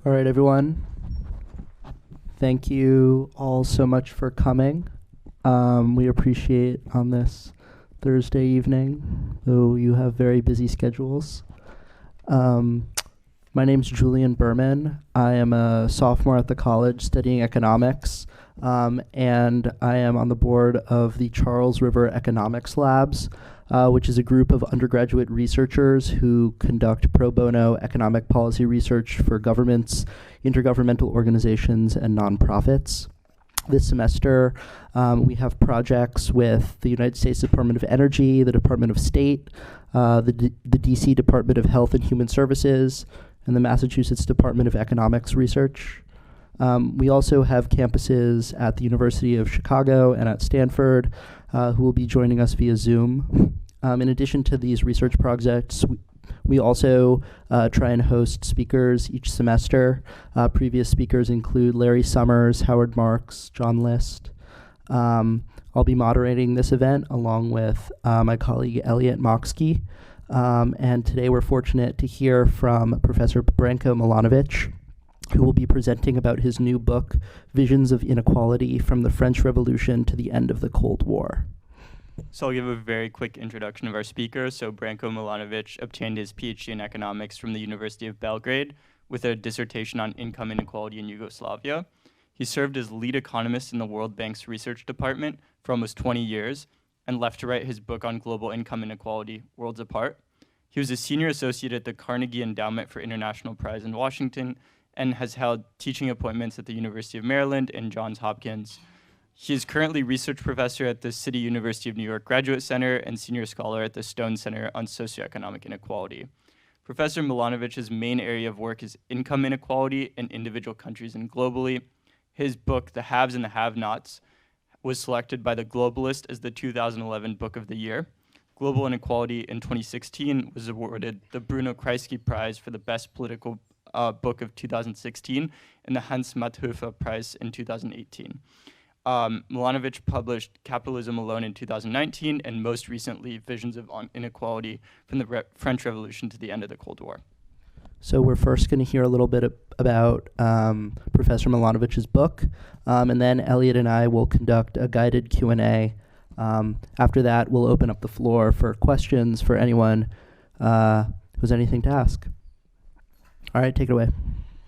All right, everyone. Thank you all so much for coming. We appreciate on this Thursday evening, though you have very busy schedules. My name's Julian Berman. I am a sophomore at the college studying economics, and I am on the board of the Charles River Economics Labs, which is a group of undergraduate researchers who conduct pro bono economic policy research for governments, intergovernmental organizations, and nonprofits. This semester, we have projects with the United States Department of Energy, the Department of State, the DC Department of Health and Human Services, and the Massachusetts Department of Economics Research. We also have campuses at the University of Chicago and at Stanford who will be joining us via Zoom. In addition to these research projects, we also try and host speakers each semester. Previous speakers include Larry Summers, Howard Marks, John List. I'll be moderating this event along with my colleague Elliot Moxkey. And today we're fortunate to hear from Professor Branko Milanović, who will be presenting about his new book, Visions of Inequality from the French Revolution to the End of the Cold War. So I'll give a very quick introduction of our speaker. So Branko Milanović obtained his PhD in economics from the University of Belgrade with a dissertation on income inequality in Yugoslavia. He served as lead economist in the World Bank's research department for almost 20 years and left to write his book on global income inequality, Worlds Apart. He was a senior associate at the Carnegie Endowment for International Prize in Washington and has held teaching appointments at the University of Maryland and Johns Hopkins. He is currently research professor at the City University of New York Graduate Center and senior scholar at the Stone Center on Socioeconomic Inequality. Professor Milanovic's main area of work is income inequality in individual countries and globally. His book, The Haves and the Have-Nots, was selected by The Globalist as the 2011 Book of the Year. Global Inequality in 2016 was awarded the Bruno Kreisky Prize for the Best Political Book of 2016 and the Hans Matthofer Prize in 2018. Milanović published Capitalism Alone in 2019 and most recently Visions of Inequality from the French Revolution to the End of the Cold War. So we're first going to hear a little bit about Professor Milanovic's book, and then Elliot and I will conduct a guided Q&A. After that, we'll open up the floor for questions for anyone who has anything to ask. All right, take it away.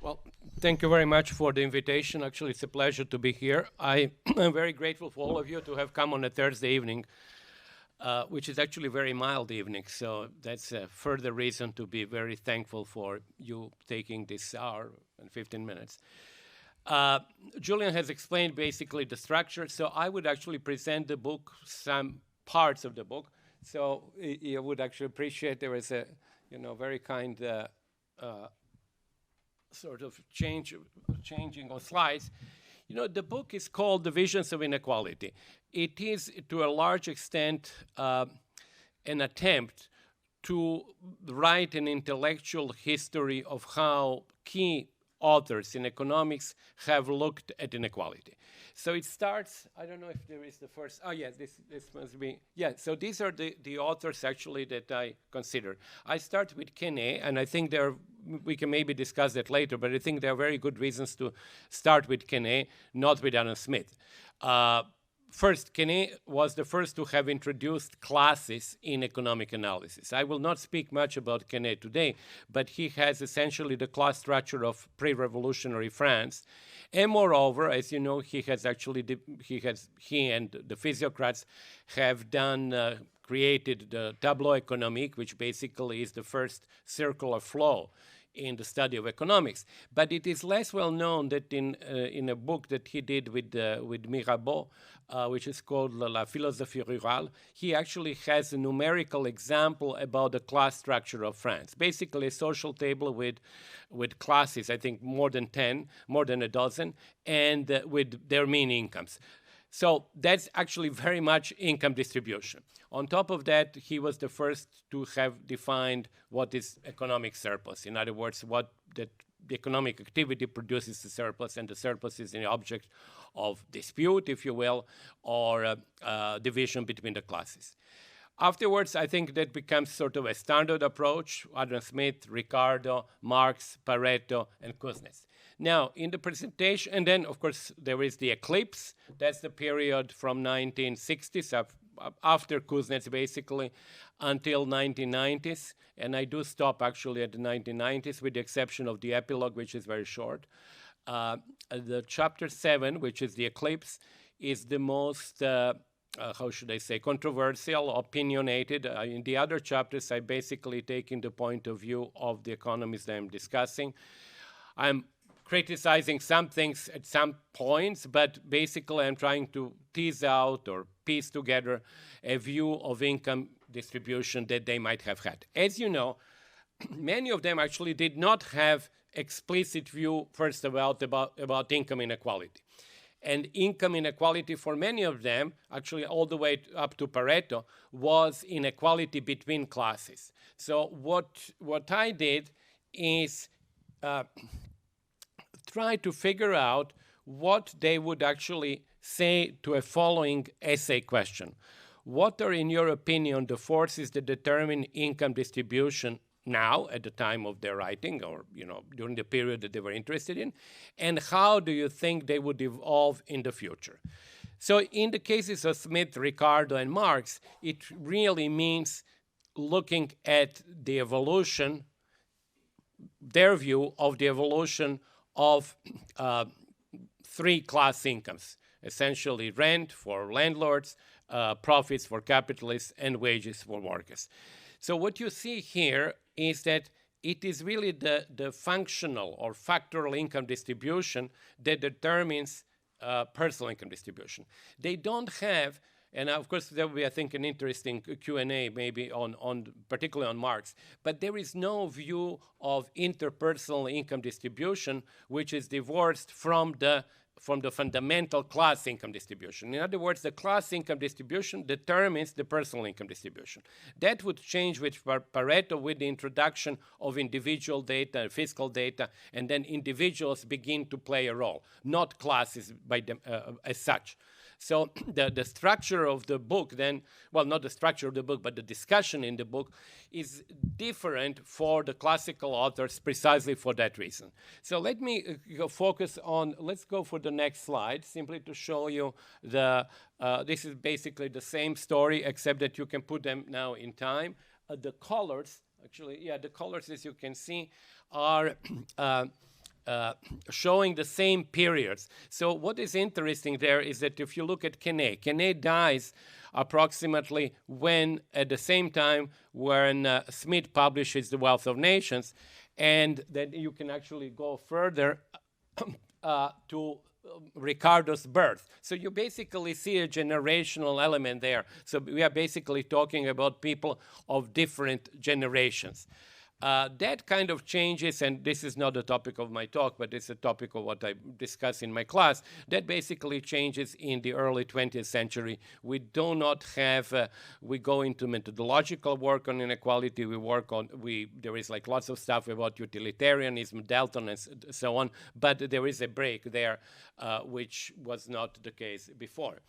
Well, thank you very much for the invitation. Actually, it's a pleasure to be here. I am very grateful for all of you to have come on a Thursday evening, which is actually a very mild evening. So that's a further reason to be very thankful for you taking this hour and 15 minutes. Julian has explained basically the structure. So I would actually present the book, some parts of the book. So you would actually appreciate there is a, very kind sort of changing of slides. The book is called The Visions of Inequality. It is, to a large extent, an attempt to write an intellectual history of how key authors in economics have looked at inequality. So it starts, I don't know if there is the first, this must be, so these are the authors actually that I consider. I start with Kenne, and I think we can maybe discuss that later, but I think there are very good reasons to start with Kenne, not with Adam Smith. First, Kenne was the first to have introduced classes in economic analysis. I will not speak much about Kenne today, but he has essentially the class structure of pre-revolutionary France. And moreover, as you know, he and the physiocrats have created the tableau économique, which basically is the first circular flow in the study of economics. But it is less well known that in a book that he did with Mirabeau, which is called La Philosophie Rurale, he actually has a numerical example about the class structure of France. Basically a social table with classes, I think more than a dozen, and with their mean incomes. So that's actually very much income distribution. On top of that, he was the first to have defined what is economic surplus. In other words, what the economic activity produces the surplus, and the surplus is an object of dispute, if you will, or division between the classes. Afterwards, I think that becomes sort of a standard approach. Adam Smith, Ricardo, Marx, Pareto, and Kuznets. Now, in the presentation, and then, of course, there is the eclipse. That's the period from 1960s, after Kuznets, basically, until 1990s. And I do stop, actually, at the 1990s, with the exception of the epilogue, which is very short. The chapter 7, which is the eclipse, is the most, how should I say, controversial, opinionated. In the other chapters, I basically take in the point of view of the economists that I'm discussing. I'm criticizing some things at some points, but basically I'm trying to tease out or piece together a view of income distribution that they might have had. As you know, many of them actually did not have explicit view first about income inequality. And income inequality for many of them, actually all the way up to Pareto, was inequality between classes. So what I did is try to figure out what they would actually say to a following essay question. What are, in your opinion, the forces that determine income distribution now at the time of their writing, or during the period that they were interested in, and how do you think they would evolve in the future? So in the cases of Smith, Ricardo, and Marx, it really means looking at the evolution, their view of the evolution of three class incomes, essentially rent for landlords, profits for capitalists, and wages for workers. So what you see here is that it is really the functional or factorial income distribution that determines personal income distribution. They don't have, and of course there will be, I think, an interesting Q&A maybe particularly on Marx, but there is no view of interpersonal income distribution which is divorced from the fundamental class income distribution. In other words, the class income distribution determines the personal income distribution. That would change with Pareto with the introduction of individual data, fiscal data, and then individuals begin to play a role, not classes as such. So the structure of the book then, well, not the structure of the book, but the discussion in the book is different for the classical authors precisely for that reason. So let me focus on, let's go for the next slide, simply to show you this is basically the same story, except that you can put them now in time. The colors, actually, the colors, as you can see, are showing the same periods. So what is interesting there is that if you look at Quenet dies approximately at the same time when Smith publishes The Wealth of Nations, and then you can actually go further to Ricardo's birth. So you basically see a generational element there. So we are basically talking about people of different generations. That kind of changes, and this is not the topic of my talk, but it's a topic of what I discuss in my class, that basically changes in the early 20th century. We do not have, we go into methodological work on inequality, there is like lots of stuff about utilitarianism, Dalton, and so on, but there is a break there, which was not the case before.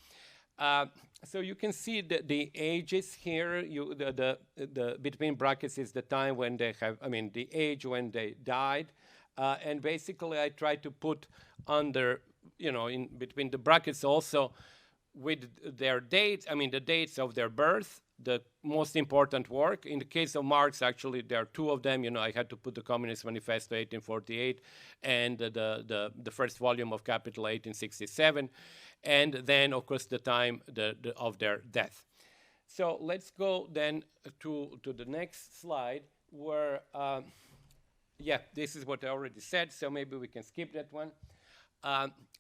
So you can see the ages here. The between brackets is the time when they have, the age when they died, and basically I try to put under, in between the brackets also with their dates. The dates of their birth, the most important work. In the case of Marx, actually, there are two of them. I had to put the Communist Manifesto 1848 and the first volume of Capital 1867. And then, of course, the time of their death. So let's go then to the next slide where, this is what I already said, so maybe we can skip that one.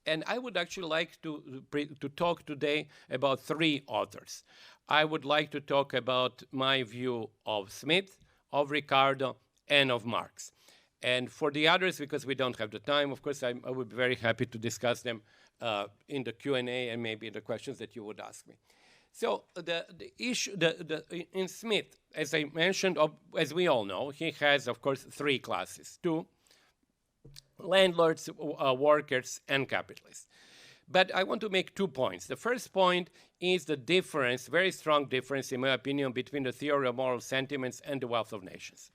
And I would actually like to talk today about three authors. I would like to talk about my view of Smith, of Ricardo, and of Marx. And for the others, because we don't have the time, of course, I would be very happy to discuss them in the Q&A and maybe the questions that you would ask me. So the issue, in Smith, as I mentioned, as we all know, he has, of course, three classes: two, landlords, workers, and capitalists. But I want to make 2 points. The first point is the difference, very strong difference, in my opinion, between the theory of moral sentiments and the Wealth of Nations.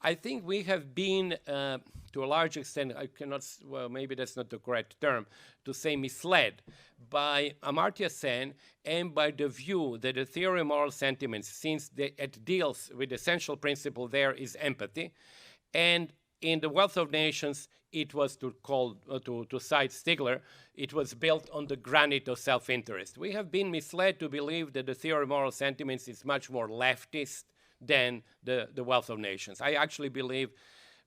I think we have been, to a large extent, I cannot, well, maybe that's not the correct term, to say misled by Amartya Sen and by the view that the theory of moral sentiments, since it deals with the essential principle there is empathy, and in The Wealth of Nations, it was to cite Stigler, it was built on the granite of self-interest. We have been misled to believe that the theory of moral sentiments is much more leftist than the Wealth of Nations. I actually believe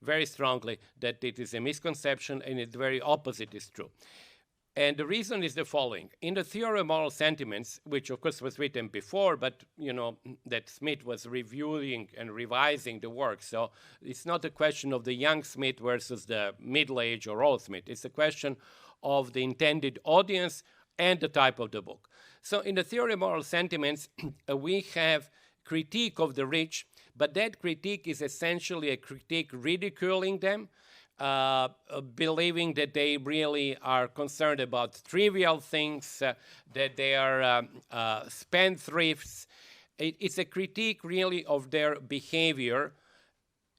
very strongly that it is a misconception, and the very opposite is true. And the reason is the following. In the theory of moral sentiments, which of course was written before, but that Smith was reviewing and revising the work. So it's not a question of the young Smith versus the middle-aged or old Smith. It's a question of the intended audience and the type of the book. So in the theory of moral sentiments, we have critique of the rich, but that critique is essentially a critique ridiculing them, believing that they really are concerned about trivial things, that they are spendthrifts. It's a critique really of their behavior,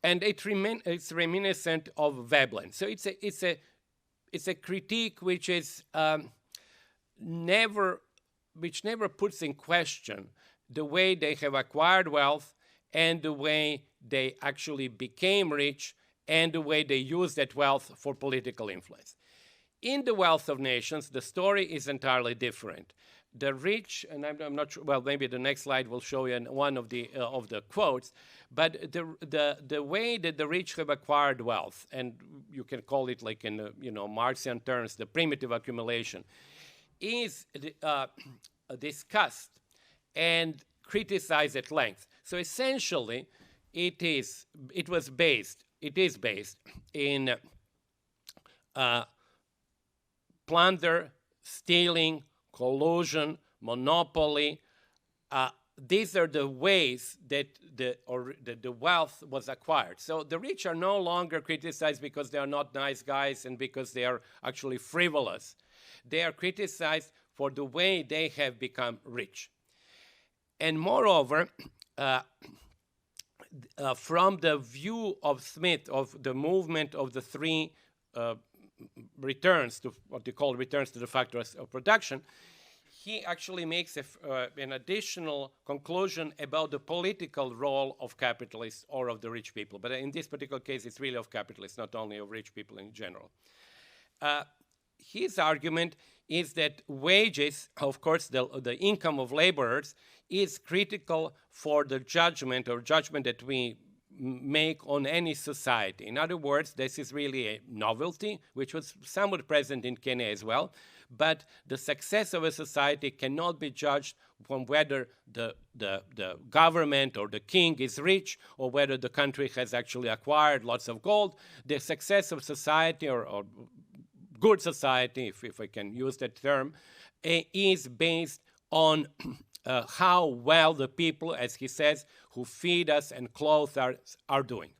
and it's reminiscent of Veblen. So it's a critique which is never puts in question the way they have acquired wealth and the way they actually became rich and the way they use that wealth for political influence. In The Wealth of Nations, the story is entirely different. The rich, and I'm not sure, well, maybe the next slide will show you one of the quotes, but the way that the rich have acquired wealth, and you can call it like in Marxian terms, the primitive accumulation, is discussed and criticized at length. So essentially, it is based in plunder, stealing, collusion, monopoly. These are the ways that the wealth was acquired. So the rich are no longer criticized because they are not nice guys and because they are actually frivolous. They are criticized for the way they have become rich. And moreover, from the view of Smith of the movement of the three returns to what they call returns to the factors of production, he actually makes an additional conclusion about the political role of capitalists or of the rich people. But in this particular case, it's really of capitalists, not only of rich people in general. His argument is that wages, of course, the income of laborers, is critical for the judgment that we make on any society. In other words, this is really a novelty, which was somewhat present in Kenya as well, but the success of a society cannot be judged from whether the government or the king is rich or whether the country has actually acquired lots of gold. The success of society or good society, if I can use that term, is based on how well the people, as he says, who feed us and clothe us are doing.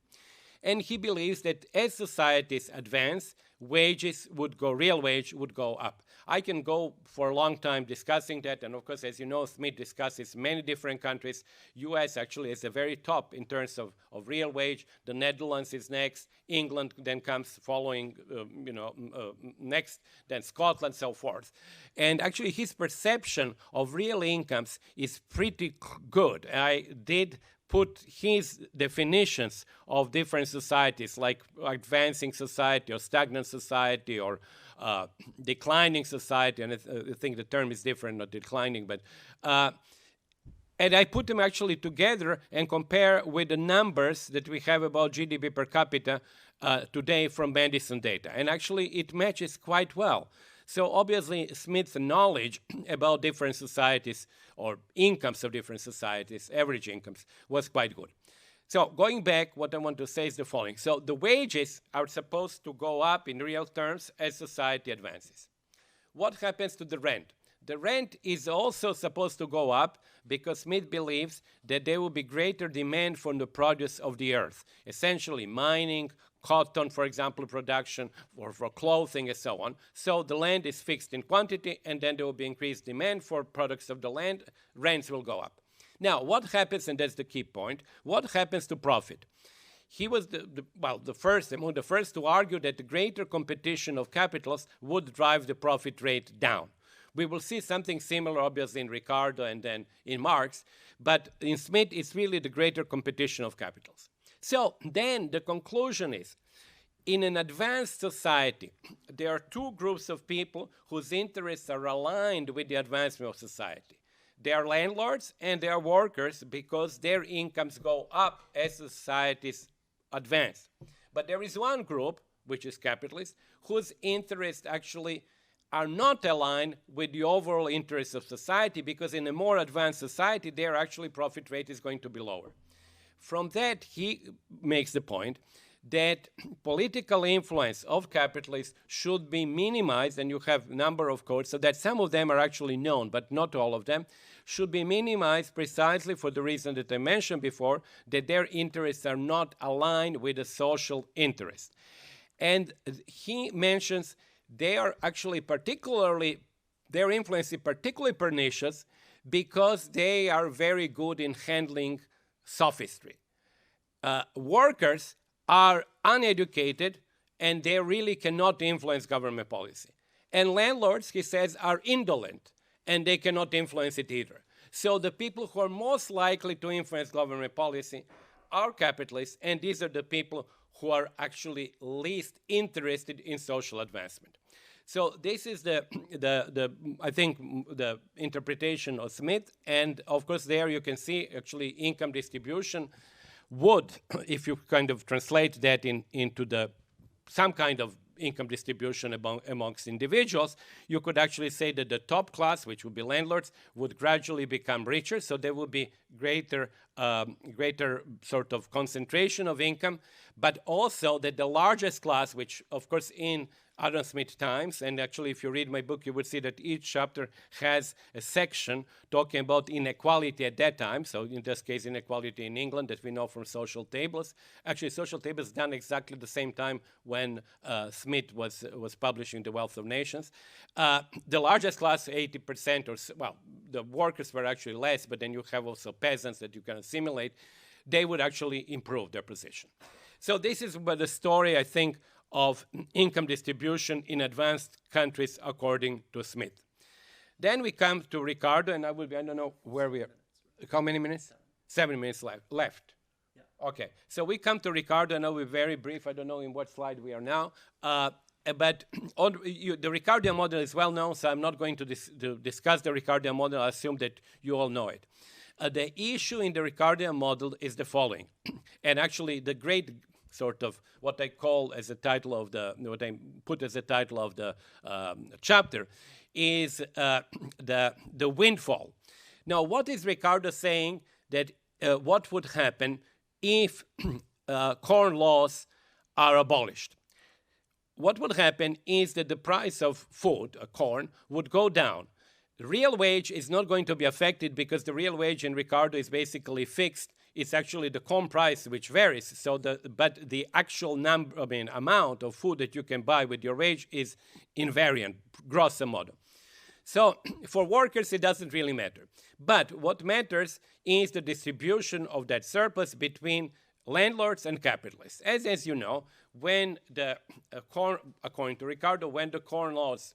And he believes that as societies advance, real wage would go up. I can go for a long time discussing that, and of course, as you know, Smith discusses many different countries. US actually is the very top in terms of real wage. The Netherlands is next. England then comes following, next, then Scotland, so forth. And actually, his perception of real incomes is pretty good. I did put his definitions of different societies, like advancing society or stagnant society or declining society, and I think the term is different, not declining, but and I put them actually together and compare with the numbers that we have about GDP per capita today from Madison data. And actually, it matches quite well. So obviously, Smith's knowledge about different societies or incomes of different societies, average incomes, was quite good. So going back, what I want to say is the following. So the wages are supposed to go up in real terms as society advances. What happens to the rent? The rent is also supposed to go up because Smith believes that there will be greater demand for the produce of the earth, essentially mining, cotton, for example, production, or for clothing and so on. So the land is fixed in quantity, and then there will be increased demand for products of the land. Rents will go up. Now, what happens, and that's the key point, what happens to profit? he was the first, among the first to argue that the greater competition of capitals would drive the profit rate down. We will see something similar, obviously, in Ricardo and then in Marx, but in Smith, it's really the greater competition of capitals. So then the conclusion is, in an advanced society, there are two groups of people whose interests are aligned with the advancement of society. They are landlords and they are workers because their incomes go up as societies advance. But there is one group, which is capitalists, whose interests actually are not aligned with the overall interests of society, because in a more advanced society, their actually profit rate is going to be lower. From that, he makes the point that political influence of capitalists should be minimized, and you have a number of quotes, so that some of them are actually known, but not all of them, should be minimized precisely for the reason that I mentioned before, that their interests are not aligned with the social interest. And he mentions they are actually their influence is particularly pernicious because they are very good in handling sophistry. Workers are uneducated and they really cannot influence government policy. And landlords, he says, are indolent and they cannot influence it either. So the people who are most likely to influence government policy are capitalists, and these are the people who are actually least interested in social advancement. So this is I think the interpretation of Smith, and of course there you can see actually income distribution would, if you kind of translate that into some kind of income distribution amongst individuals, you could actually say that the top class, which would be landlords, would gradually become richer, so there would be greater sort of concentration of income, but also that the largest class, which of course in Adam Smith times, and actually if you read my book, you would see that each chapter has a section talking about inequality at that time. So in this case, inequality in England that we know from social tables. Actually, social tables done exactly the same time when Smith was publishing The Wealth of Nations. The largest class, 80%, the workers were actually less, but then you have also peasants that you can assimilate. They would actually improve their position. So this is the story, I think, of income distribution in advanced countries according to Smith. Then we come to Ricardo, and I don't know where we are. How many minutes? 7 minutes left. Yeah. Okay, so we come to Ricardo, and I'll be very brief. I don't know in what slide we are now. But the Ricardian model is well known, so I'm not going to discuss the Ricardian model. I assume that you all know it. The issue in the Ricardian model is the following. And actually, the great sort of what I call as a title of what I put as a title of the chapter is the windfall. Now, what is Ricardo saying that what would happen if corn laws are abolished? What would happen is that the price of food, corn, would go down. The real wage is not going to be affected because the real wage in Ricardo is basically fixed. It's actually the corn price which varies. So but the actual amount of food that you can buy with your wage is invariant, grosso modo. So for workers, it doesn't really matter. But what matters is the distribution of that surplus between landlords and capitalists. As you know, when according to Ricardo, when the corn laws,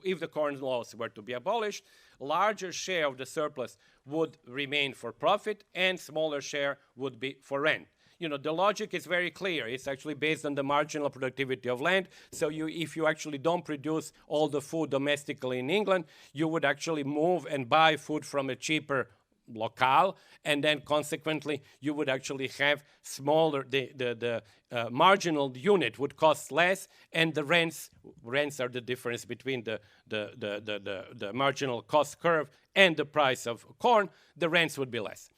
if the corn laws were to be abolished, larger share of the surplus would remain for profit and smaller share would be for rent. The logic is very clear. It's actually based on the marginal productivity of land. So if you actually don't produce all the food domestically in England, you would actually move and buy food from a cheaper locale, and then consequently you would actually have smaller, the marginal unit would cost less, and the rents are the difference between the marginal cost curve and the price of corn. The rents would be less.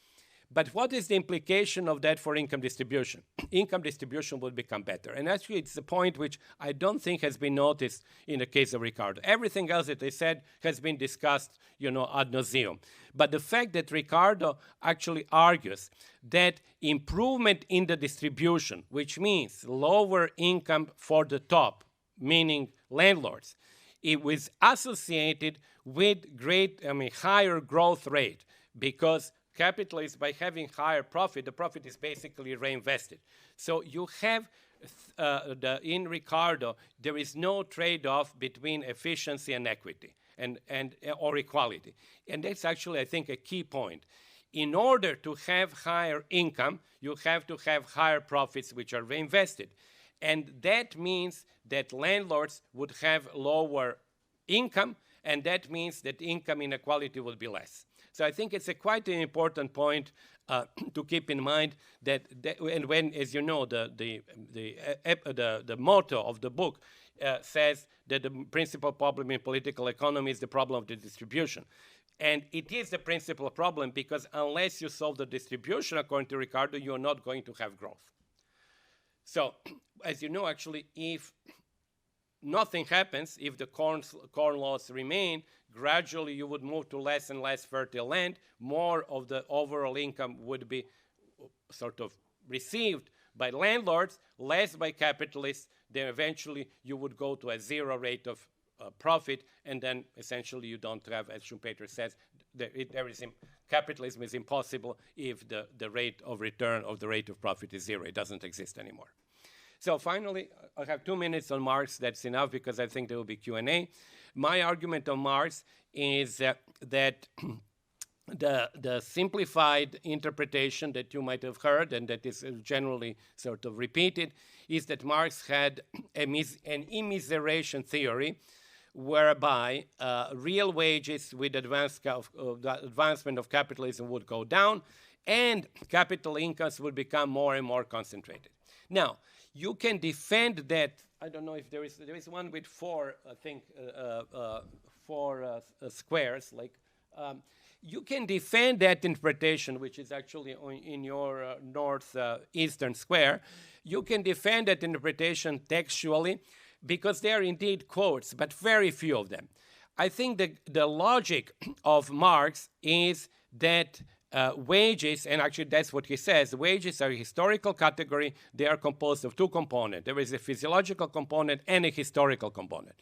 But what is the implication of that for income distribution? Income distribution would become better. And actually, it's a point which I don't think has been noticed in the case of Ricardo. Everything else that I said has been discussed, ad nauseum. But the fact that Ricardo actually argues that improvement in the distribution, which means lower income for the top, meaning landlords, it was associated with higher growth rate, because capitalists, by having higher profit, the profit is basically reinvested. So you have, in Ricardo, there is no trade-off between efficiency and equity or equality. And that's actually, I think, a key point. In order to have higher income, you have to have higher profits which are reinvested. And that means that landlords would have lower income, and that means that income inequality would be less. So I think it's quite an important point to keep in mind and when, as you know, the motto of the book says that the principal problem in political economy is the problem of the distribution. And it is the principal problem because unless you solve the distribution, according to Ricardo, you're not going to have growth. So, as you know, actually, if nothing happens, if the corn laws remain, gradually you would move to less and less fertile land. More of the overall income would be sort of received by landlords, less by capitalists. Then eventually you would go to a zero rate of profit, and then essentially you don't have, as Schumpeter says, capitalism is impossible if the rate of return of the rate of profit is zero. It doesn't exist anymore. So finally, I have 2 minutes on Marx. That's enough because I think there will be Q&A. My argument on Marx is that the simplified interpretation that you might have heard and that is generally sort of repeated is that Marx had an immiseration theory whereby real wages with the advancement of capitalism would go down and capital incomes would become more and more concentrated. Now, you can defend that. I don't know if there is one with four, I think, squares. You can defend that interpretation, which is actually in your northeastern square. You can defend that interpretation textually because they are indeed quotes, but very few of them. I think the logic of Marx is that wages, and actually that's what he says, wages are a historical category. They are composed of two components. There is a physiological component and a historical component.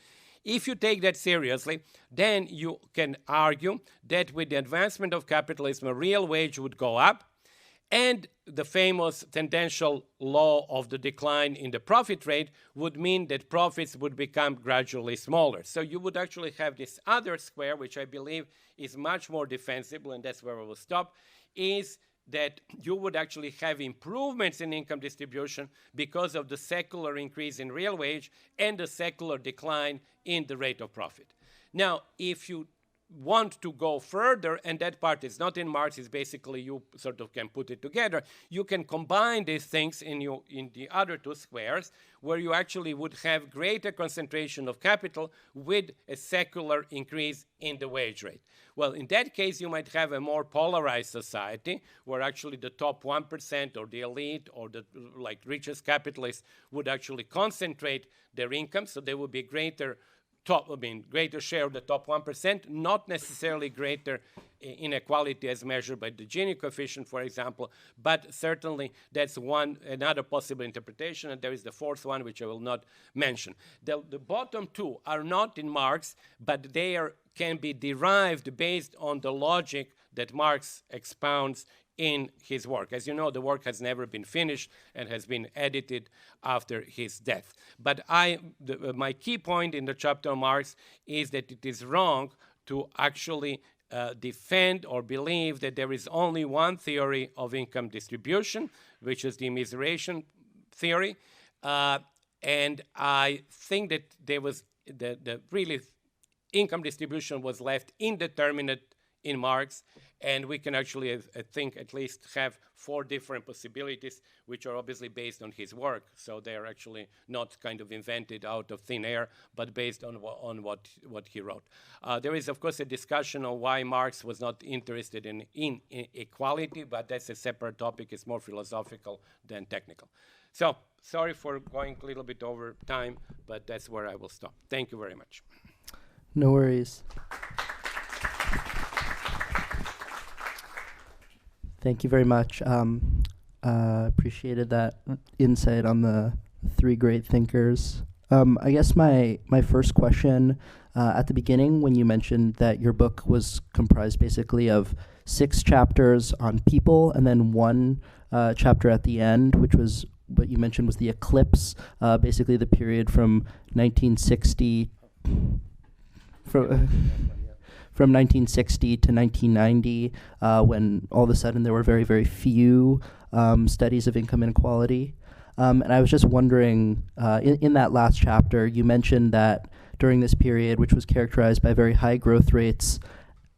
If you take that seriously, then you can argue that with the advancement of capitalism, a real wage would go up, and the famous tendential law of the decline in the profit rate would mean that profits would become gradually smaller. So you would actually have this other square, which I believe is much more defensible, and that's where I will stop, is that you would actually have improvements in income distribution because of the secular increase in real wage and the secular decline in the rate of profit. Now, if you want to go further, and that part is not in Marx, is basically you sort of can put it together, you can combine these things in the other two squares, where you actually would have greater concentration of capital with a secular increase in the wage rate. Well, in that case, you might have a more polarized society, where actually the top 1% or the elite or the richest capitalists would actually concentrate their income, so there would be greater share of the top 1%, not necessarily greater inequality as measured by the Gini coefficient, for example, but certainly that's another possible interpretation, and there is the fourth one, which I will not mention. The bottom two are not in Marx, but they can be derived based on the logic that Marx expounds in his work. As you know, the work has never been finished and has been edited after his death. But my key point in the chapter on Marx is that it is wrong to actually defend or believe that there is only one theory of income distribution, which is the immiseration theory. And I think that there was the really income distribution was left indeterminate in Marx, and we can actually, I think, at least have 4 different possibilities, which are obviously based on his work. So they are actually not kind of invented out of thin air, but based on what he wrote. There is, of course, a discussion on why Marx was not interested in equality, but that's a separate topic. It's more philosophical than technical. So sorry for going a little bit over time, but that's where I will stop. Thank you very much. No worries. Thank you very much. Appreciated that insight on the 3 great thinkers. I guess my first question at the beginning, when you mentioned that your book was comprised basically of 6 chapters on people, and then 1 chapter at the end, which was what you mentioned was the eclipse, basically the period from 1960 from 1960 to 1990, when all of a sudden there were very, very few studies of income inequality. And I was just wondering, in that last chapter, you mentioned that during this period, which was characterized by very high growth rates,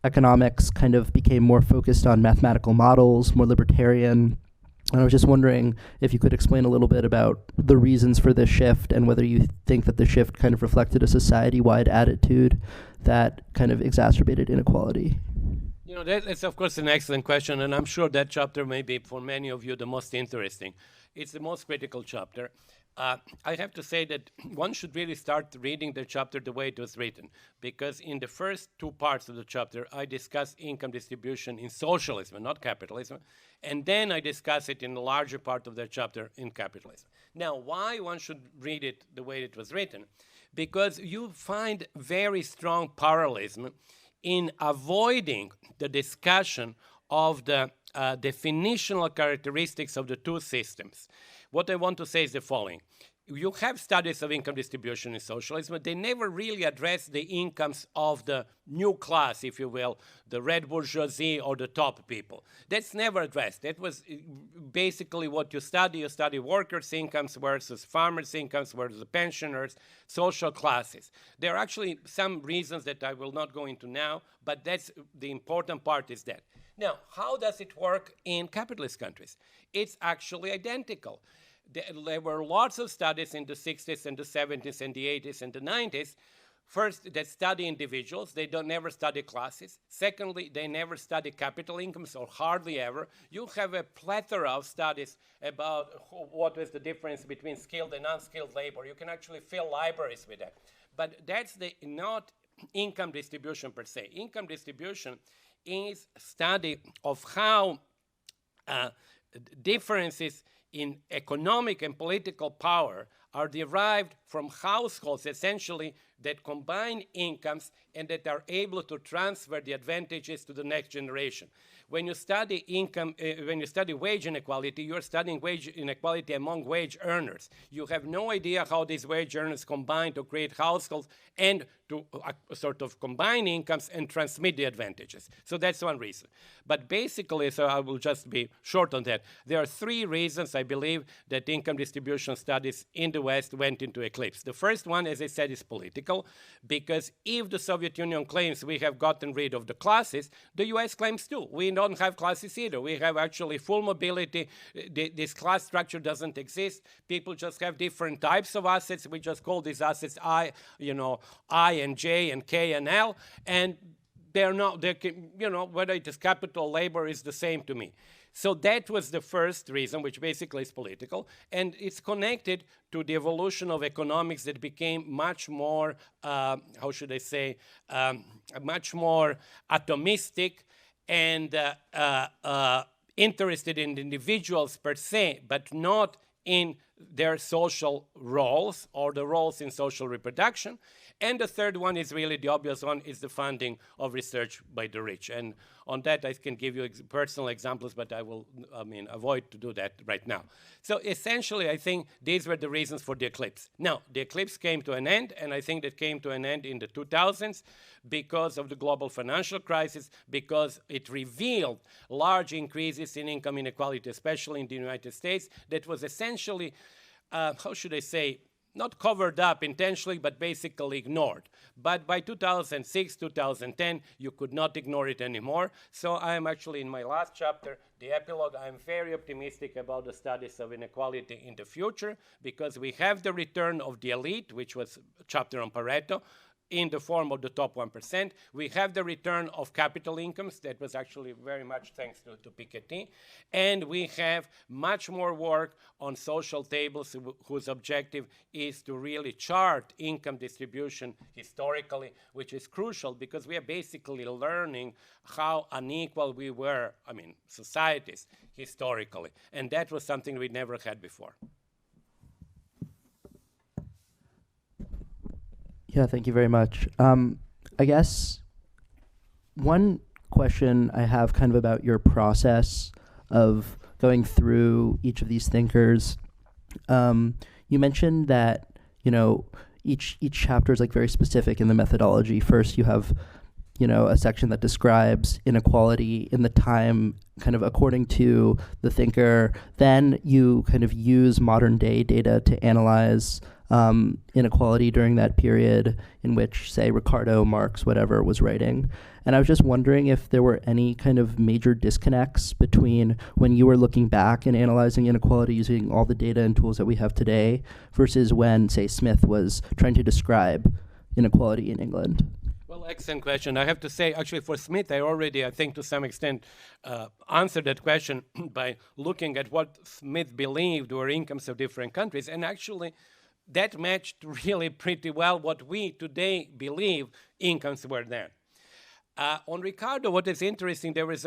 economics kind of became more focused on mathematical models, more libertarian. And I was just wondering if you could explain a little bit about the reasons for this shift and whether you think that the shift kind of reflected a society-wide attitude that kind of exacerbated inequality. You know, that's of course an excellent question, and I'm sure that chapter may be for many of you the most interesting. It's the most critical chapter. I have to say that one should really start reading the chapter the way it was written, because in the first 2 parts of the chapter, I discuss income distribution in socialism, not capitalism, and then I discuss it in the larger part of the chapter in capitalism. Now, why one should read it the way it was written? Because you find very strong parallelism in avoiding the discussion of the definitional characteristics of the 2 systems. What I want to say is the following. You have studies of income distribution in socialism, but they never really address the incomes of the new class, if you will, the red bourgeoisie or the top people. That's never addressed. That was basically what you study. You study workers' incomes versus farmers' incomes versus the pensioners, social classes. There are actually some reasons that I will not go into now, but that's the important part is that. Now, how does it work in capitalist countries? It's actually identical. There were lots of studies in the 60s and the 70s and the 80s and the 90s. First, they study individuals. They don't never study classes. Secondly, they never study capital incomes or hardly ever. You have a plethora of studies about what is the difference between skilled and unskilled labor. You can actually fill libraries with that. But that's not income distribution per se. Income distribution is study of how differences in economic and political power are derived from households essentially that combine incomes and that are able to transfer the advantages to the next generation. When you study when you study wage inequality, you're studying wage inequality among wage earners. You have no idea how these wage earners combine to create households and to sort of combine incomes and transmit the advantages. So that's one reason. But basically, so I will just be short on that. There are 3 reasons, I believe, that income distribution studies in the West went into eclipse. The first one, as I said, is political, because if the Soviet Union claims we have gotten rid of the classes, the US claims too. We don't have classes either. We have actually full mobility. This class structure doesn't exist. People just have different types of assets. We just call these assets I and J and K and L, and they're not, whether it is capital, labor is the same to me. So that was the first reason, which basically is political, and it's connected to the evolution of economics that became much more, much more atomistic and interested in individuals per se, but not in their social roles or the roles in social reproduction. And the third one is really the obvious one, is the funding of research by the rich. And on that, I can give you personal examples, but I will, avoid to do that right now. So essentially, I think these were the reasons for the eclipse. Now, the eclipse came to an end, and I think that came to an end in the 2000s because of the global financial crisis, because it revealed large increases in income inequality, especially in the United States, that was essentially, not covered up intentionally, but basically ignored. But by 2006, 2010, you could not ignore it anymore. So I am actually in my last chapter, the epilogue. I'm very optimistic about the studies of inequality in the future because we have the return of the elite, which was a chapter on Pareto, in the form of the top 1%. We have the return of capital incomes. That was actually very much thanks to Piketty. And we have much more work on social tables whose objective is to really chart income distribution historically, which is crucial because we are basically learning how unequal we were, societies historically. And that was something we never had before. Yeah, thank you very much. I guess one question I have kind of about your process of going through each of these thinkers. You mentioned that, each chapter is like very specific in the methodology. First, you have, a section that describes inequality in the time kind of according to the thinker. Then you kind of use modern day data to analyze inequality during that period in which, say, Ricardo, Marx, whatever, was writing. And I was just wondering if there were any kind of major disconnects between when you were looking back and analyzing inequality using all the data and tools that we have today versus when, say, Smith was trying to describe inequality in England. Well, excellent question. I have to say, actually, for Smith, I already, I think, to some extent, answered that question by looking at what Smith believed were incomes of different countries. And actually, that matched really pretty well what we today believe incomes were then. On Ricardo, what is interesting, there were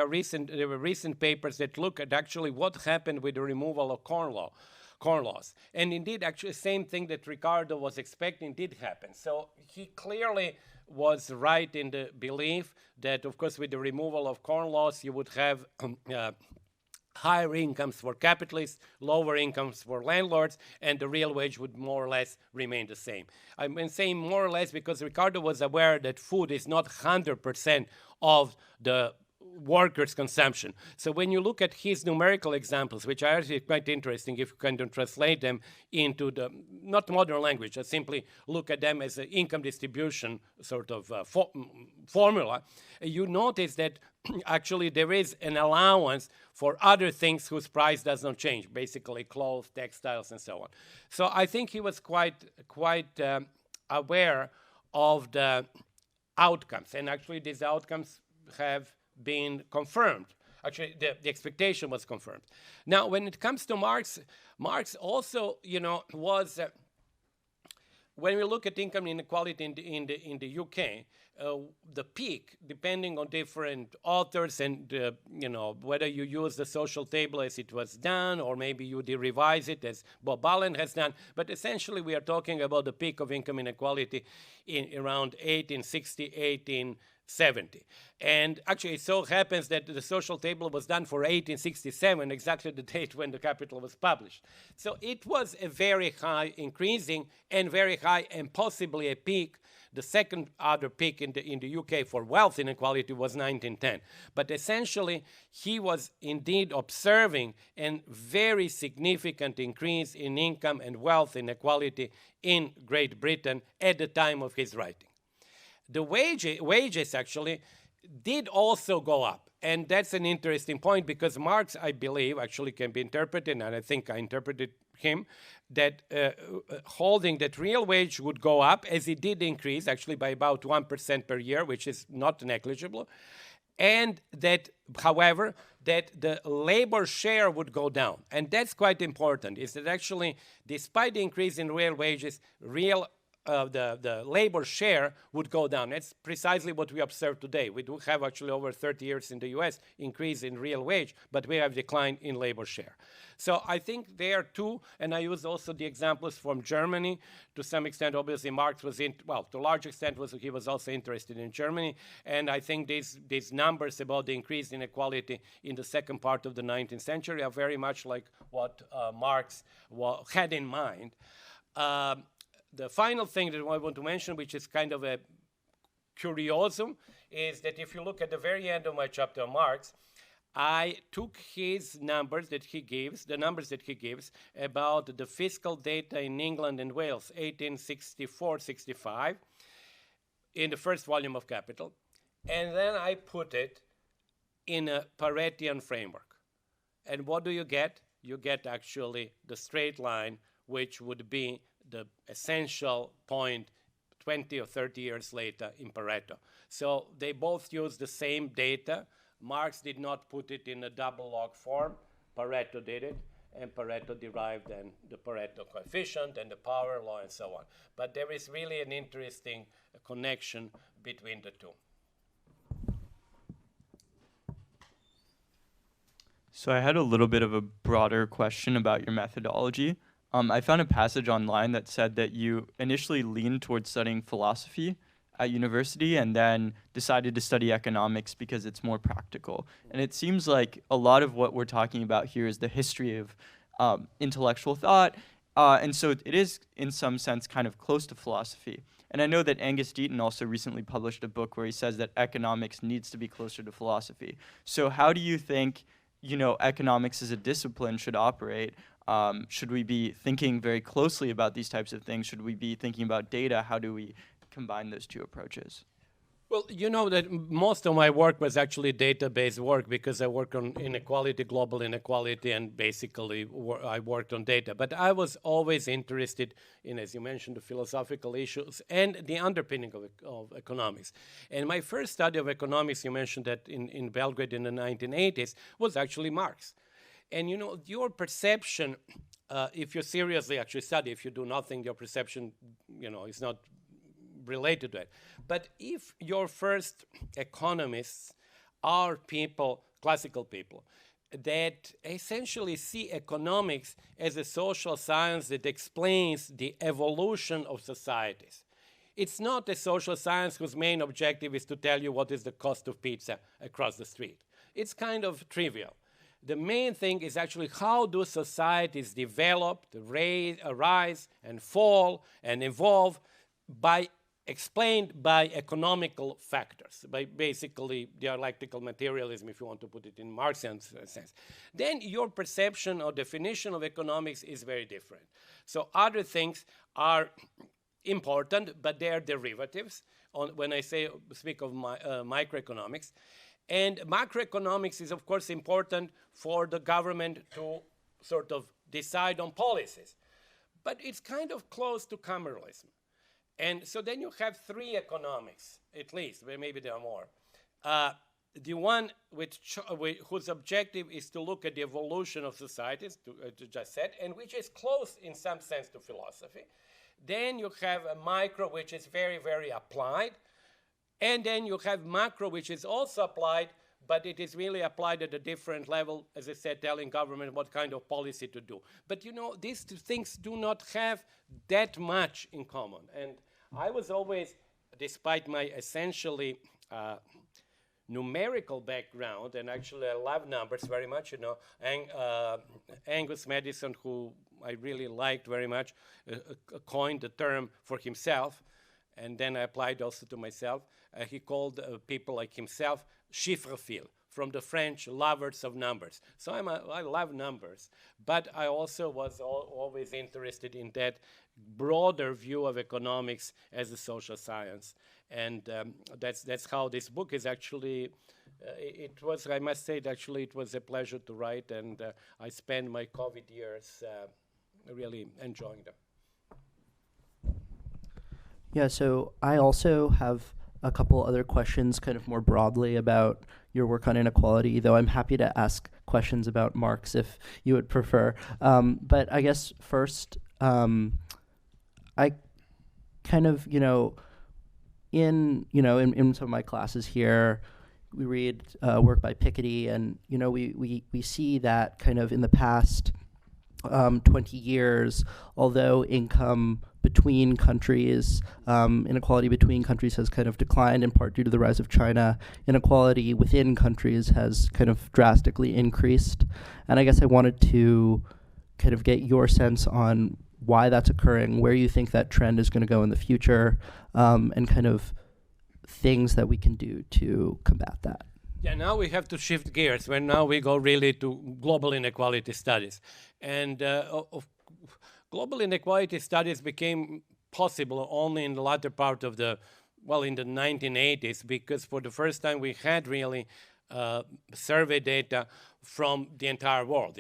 recent papers that look at actually what happened with the removal of corn laws. And indeed, actually, the same thing that Ricardo was expecting did happen. So he clearly was right in the belief that, of course, with the removal of corn laws, you would have higher incomes for capitalists, lower incomes for landlords, and the real wage would more or less remain the same. I'm saying more or less because Ricardo was aware that food is not 100% of the workers' consumption. So when you look at his numerical examples, which are actually quite interesting if you kind of translate them into the, not modern language, just simply look at them as an income distribution sort of formula, you notice that actually there is an allowance for other things whose price does not change, basically clothes, textiles, and so on. So I think he was quite aware of the outcomes, and actually these outcomes have been confirmed. Actually, the expectation was confirmed. Now, when it comes to Marx also, was when we look at income inequality in the UK, the peak, depending on different authors and whether you use the social table as it was done, or maybe you revise it as Bob Allen has done. But essentially, we are talking about the peak of income inequality in around 1860, 1870. And actually, it so happens that the social table was done for 1867, exactly the date when the Capital was published. So it was a very high increasing and very high and possibly a peak. The second other peak in the UK for wealth inequality was 1910. But essentially, he was indeed observing a very significant increase in income and wealth inequality in Great Britain at the time of his writing. The wages actually did also go up. And that's an interesting point because Marx, I believe, actually can be interpreted, and I think I interpreted him, that holding that real wage would go up as it did increase actually by about 1% per year, which is not negligible. And that, however, that the labor share would go down. And that's quite important, is that actually, despite the increase in real wages, the labor share would go down. That's precisely what we observe today. We do have actually over 30 years in the US increase in real wage, but we have decline in labor share. So I think there too, and I use also the examples from Germany to some extent. Obviously, Marx was to a large extent he was also interested in Germany, and I think these numbers about the increase in inequality in the second part of the 19th century are very much like what Marx had in mind. The final thing that I want to mention, which is kind of a curiosum, is that if you look at the very end of my chapter on Marx, I took his numbers that he gives, about the fiscal data in England and Wales, 1864-65, in the first volume of Capital, and then I put it in a Paretian framework. And what do you get? You get actually the straight line, which would be the essential point 20 or 30 years later in Pareto. So they both use the same data. Marx did not put it in a double log form. Pareto did it, and Pareto derived then the Pareto coefficient and the power law and so on. But there is really an interesting connection between the two. So I had a little bit of a broader question about your methodology. I found a passage online that said that you initially leaned towards studying philosophy at university and then decided to study economics because it's more practical. And it seems like a lot of what we're talking about here is the history of intellectual thought. And so it is, in some sense, kind of close to philosophy. And I know that Angus Deaton also recently published a book where he says that economics needs to be closer to philosophy. So how do you think, economics as a discipline should operate? Should we be thinking very closely about these types of things? Should we be thinking about data? How do we combine those two approaches? Well, you know that most of my work was actually data-based work because I work on inequality, global inequality, and basically I worked on data. But I was always interested in, as you mentioned, the philosophical issues and the underpinning of economics. And my first study of economics, you mentioned that in Belgrade in the 1980s, was actually Marx. And your perception, if you seriously actually study, if you do nothing, your perception, is not related to it. But if your first economists are people, classical people, that essentially see economics as a social science that explains the evolution of societies. It's not a social science whose main objective is to tell you what is the cost of pizza across the street. It's kind of trivial. The main thing is actually how do societies develop, arise, and fall, and evolve explained by economical factors, by basically dialectical materialism, if you want to put it in Marxian sense. Then your perception or definition of economics is very different. So other things are important, but they are derivatives when I speak of microeconomics. And macroeconomics is, of course, important for the government to sort of decide on policies. But it's kind of close to cameralism. And so then you have three economics, at least, but maybe there are more. The one whose objective is to look at the evolution of societies, to just said, and which is close in some sense to philosophy. Then you have a micro, which is very, very applied. And then you have macro, which is also applied, but it is really applied at a different level, as I said, telling government what kind of policy to do. But these two things do not have that much in common. And I was always, despite my essentially numerical background, and actually I love numbers very much, Angus Madison, who I really liked very much, coined the term for himself, and then I applied also to myself. He called people like himself chiffrophiles, from the French lovers of numbers. So I love numbers, but I also was always interested in that broader view of economics as a social science. And that's how this book is actually, I must say, it was a pleasure to write, and I spent my COVID years really enjoying them. Yeah, so I also have a couple other questions kind of more broadly about your work on inequality, though I'm happy to ask questions about Marx if you would prefer. But I guess first, I kind of, in some of my classes here, we read work by Piketty, and, we see that kind of in the past 20 years, although income between countries, inequality between countries has kind of declined in part due to the rise of China, inequality within countries has kind of drastically increased. And I guess I wanted to kind of get your sense on why that's occurring, where you think that trend is going to go in the future, and kind of things that we can do to combat that. Yeah, now we have to shift gears when now we go really to global inequality studies. And global inequality studies became possible only in the latter part of in the 1980s, because for the first time we had really survey data from the entire world.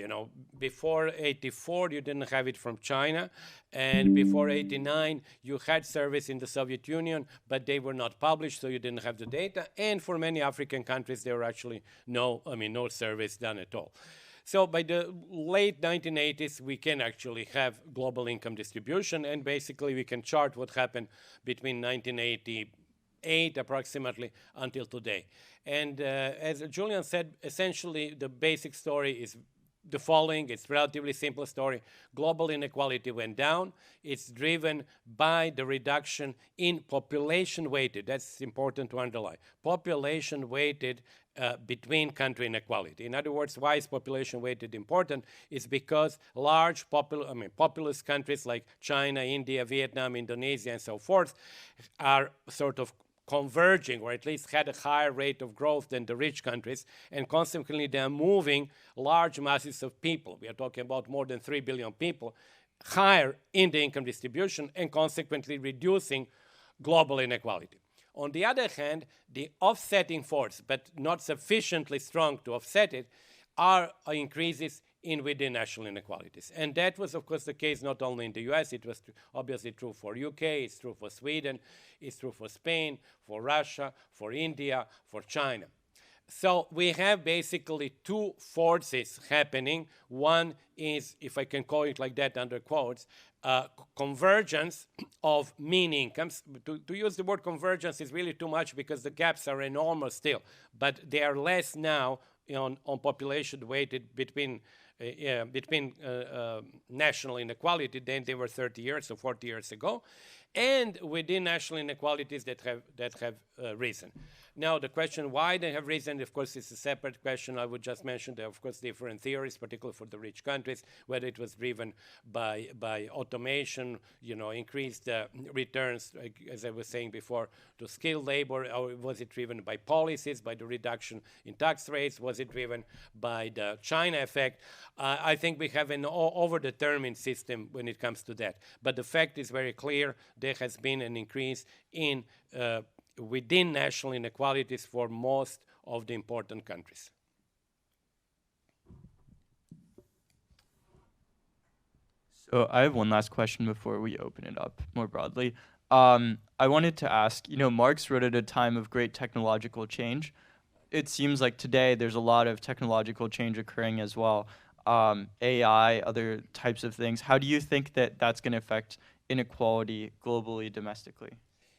Before 84, you didn't have it from China, and before 89, you had surveys in the Soviet Union, but they were not published, so you didn't have the data. And for many African countries, there were actually no surveys done at all. So by the late 1980s, we can actually have global income distribution, and basically we can chart what happened between 1988 approximately until today. And as Julian said, essentially the basic story is the following. It's a relatively simple story. Global inequality went down. It's driven by the reduction in population weighted. That's important to underline. Population weighted between country inequality. In other words, why is population weighted important? It's because large populous countries like China, India, Vietnam, Indonesia, and so forth are sort of converging, or at least had a higher rate of growth than the rich countries, and consequently they are moving large masses of people. We are talking about more than 3 billion people higher in the income distribution and consequently reducing global inequality. On the other hand, the offsetting force, but not sufficiently strong to offset it, are increases in within national inequalities. And that was, of course, the case not only in the US, it was obviously true for UK, it's true for Sweden, it's true for Spain, for Russia, for India, for China. So we have basically two forces happening. One is, if I can call it like that under quotes, convergence of mean incomes. To use the word convergence is really too much because the gaps are enormous still, but they are less now on population weighted between national inequality than they were 30 years or 40 years ago, and within national inequalities that have risen. Now, the question why they have risen, of course, is a separate question. I would just mention there are, of course, different theories, particularly for the rich countries, whether it was driven by automation, increased returns, as I was saying before, to skilled labor, or was it driven by policies, by the reduction in tax rates? Was it driven by the China effect? I think we have an overdetermined system when it comes to that. But the fact is very clear. There has been an increase in within national inequalities for most of the important countries. So I have one last question before we open it up more broadly. I wanted to ask, Marx wrote at a time of great technological change. It seems like today there's a lot of technological change occurring as well. AI, other types of things. How do you think that that's going to affect inequality globally, domestically?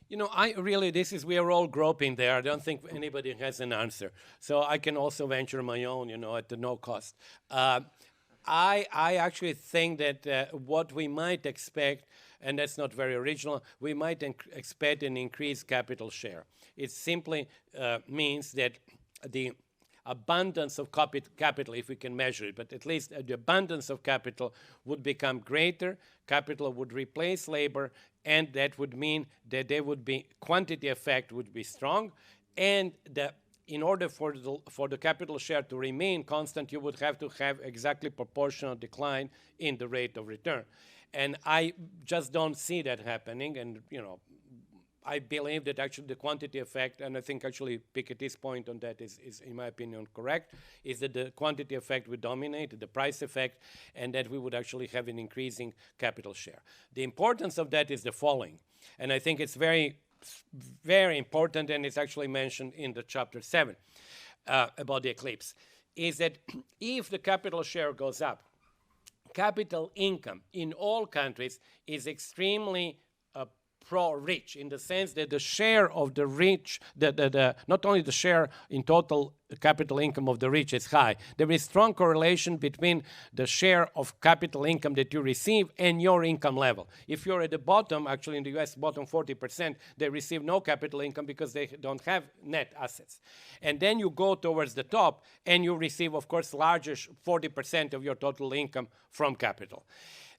We are all groping there. I don't think anybody has an answer. So I can also venture my own, at no cost. I actually think that what we might expect, and that's not very original, we might expect an increased capital share. It simply means that the abundance of capital, if we can measure it, but at least the abundance of capital would become greater, capital would replace labor, and that would mean that there would be quantity effect would be strong, and in order for the capital share to remain constant, you would have to have exactly proportional decline in the rate of return. And I just don't see that happening, and I believe that actually the quantity effect, and I think actually Piketty's point on that is, in my opinion, correct, is that the quantity effect would dominate the price effect, and that we would actually have an increasing capital share. The importance of that is the following, and I think it's very, very important, and it's actually mentioned in the chapter 7 about the eclipse, is that if the capital share goes up, capital income in all countries is extremely pro-rich, in the sense that the share of the rich, not only the share in total capital income of the rich is high, there is strong correlation between the share of capital income that you receive and your income level. If you're at the bottom, actually in the US, bottom 40%, they receive no capital income because they don't have net assets. And then you go towards the top and you receive, of course, larger 40% of your total income from capital.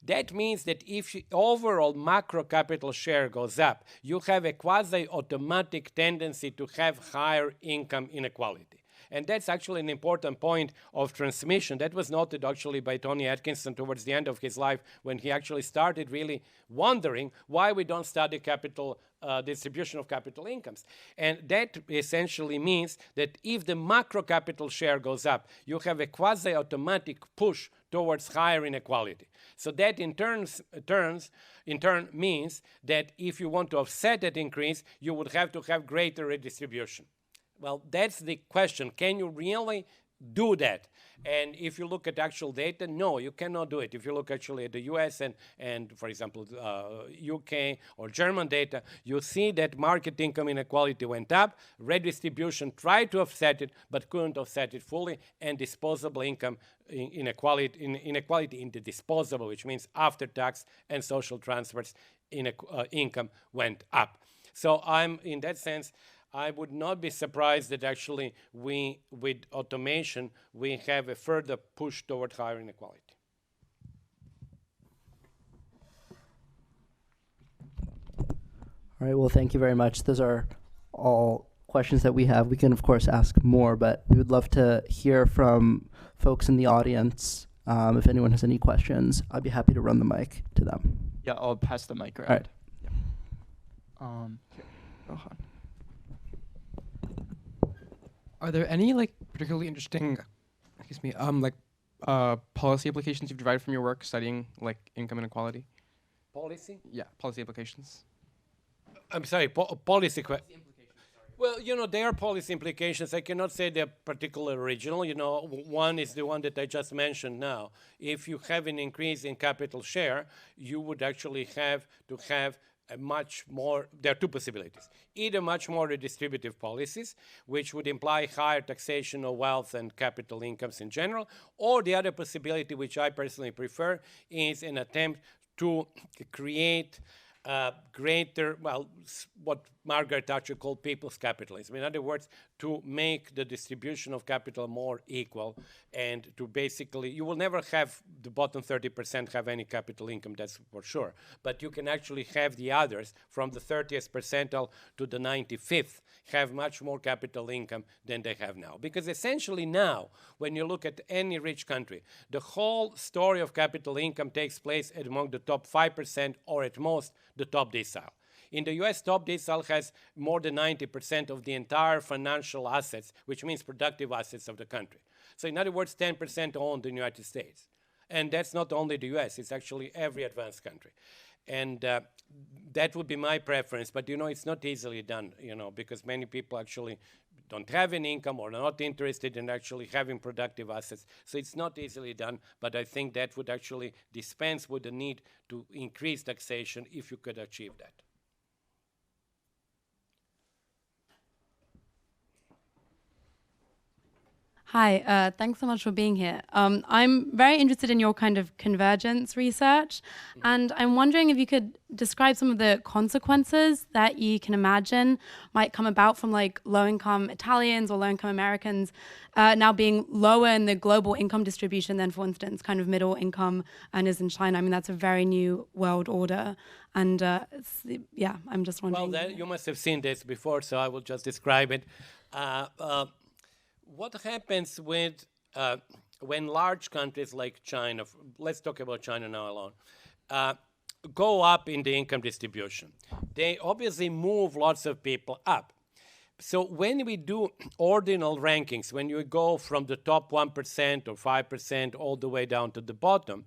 That means that if overall macro capital share goes up, you have a quasi-automatic tendency to have higher income inequality. And that's actually an important point of transmission. That was noted actually by Tony Atkinson towards the end of his life, when he actually started really wondering why we don't study capital distribution of capital incomes. And that essentially means that if the macro capital share goes up, you have a quasi-automatic push towards higher inequality. So that in turn means that if you want to offset that increase, you would have to have greater redistribution. Well, that's the question. Can you really do that. And if you look at actual data, no, you cannot do it. If you look actually at the US and for example, UK or German data, you see that market income inequality went up, redistribution tried to offset it, but couldn't offset it fully, and disposable income inequality in the disposable, which means after tax and social transfers, income went up. So in that sense, I would not be surprised that actually with automation, we have a further push toward higher inequality. All right, well, thank you very much. Those are all questions that we have. We can, of course, ask more, but we would love to hear from folks in the audience. If anyone has any questions, I'd be happy to run the mic to them. Yeah, I'll pass the mic around. All right. Here, Rohan. Are there any particularly interesting, policy applications you've derived from your work studying income inequality? Policy? Yeah, policy applications. I'm sorry, policy. Well, there are policy implications. I cannot say they're particularly original. One is the one that I just mentioned now. If you have an increase in capital share, you would actually have to have a much more, there are two possibilities. Either much more redistributive policies, which would imply higher taxation of wealth and capital incomes in general, or the other possibility, which I personally prefer, is an attempt to create greater, what Margaret Thatcher called people's capitalism. In other words, to make the distribution of capital more equal and to basically, you will never have the bottom 30% have any capital income, that's for sure. But you can actually have the others from the 30th percentile to the 95th have much more capital income than they have now. Because essentially now, when you look at any rich country, the whole story of capital income takes place among the top 5% or at most the top decile. In the US, top decile has more than 90% of the entire financial assets, which means productive assets of the country. So in other words, 10% owned in the United States. And that's not only the US, it's actually every advanced country. And that would be my preference, but it's not easily done, because many people actually don't have an income or are not interested in actually having productive assets. So it's not easily done, but I think that would actually dispense with the need to increase taxation if you could achieve that. Hi, thanks so much for being here. I'm very interested in your kind of convergence research, and I'm wondering if you could describe some of the consequences that you can imagine might come about from low-income Italians or low-income Americans now being lower in the global income distribution than, for instance, kind of middle-income earners in China. I mean, that's a very new world order, and I'm just wondering. Well, you must have seen this before, so I will just describe it. What happens with when large countries like China, let's talk about China now alone, go up in the income distribution? They obviously move lots of people up. So when we do ordinal rankings, when you go from the top 1% or 5% all the way down to the bottom,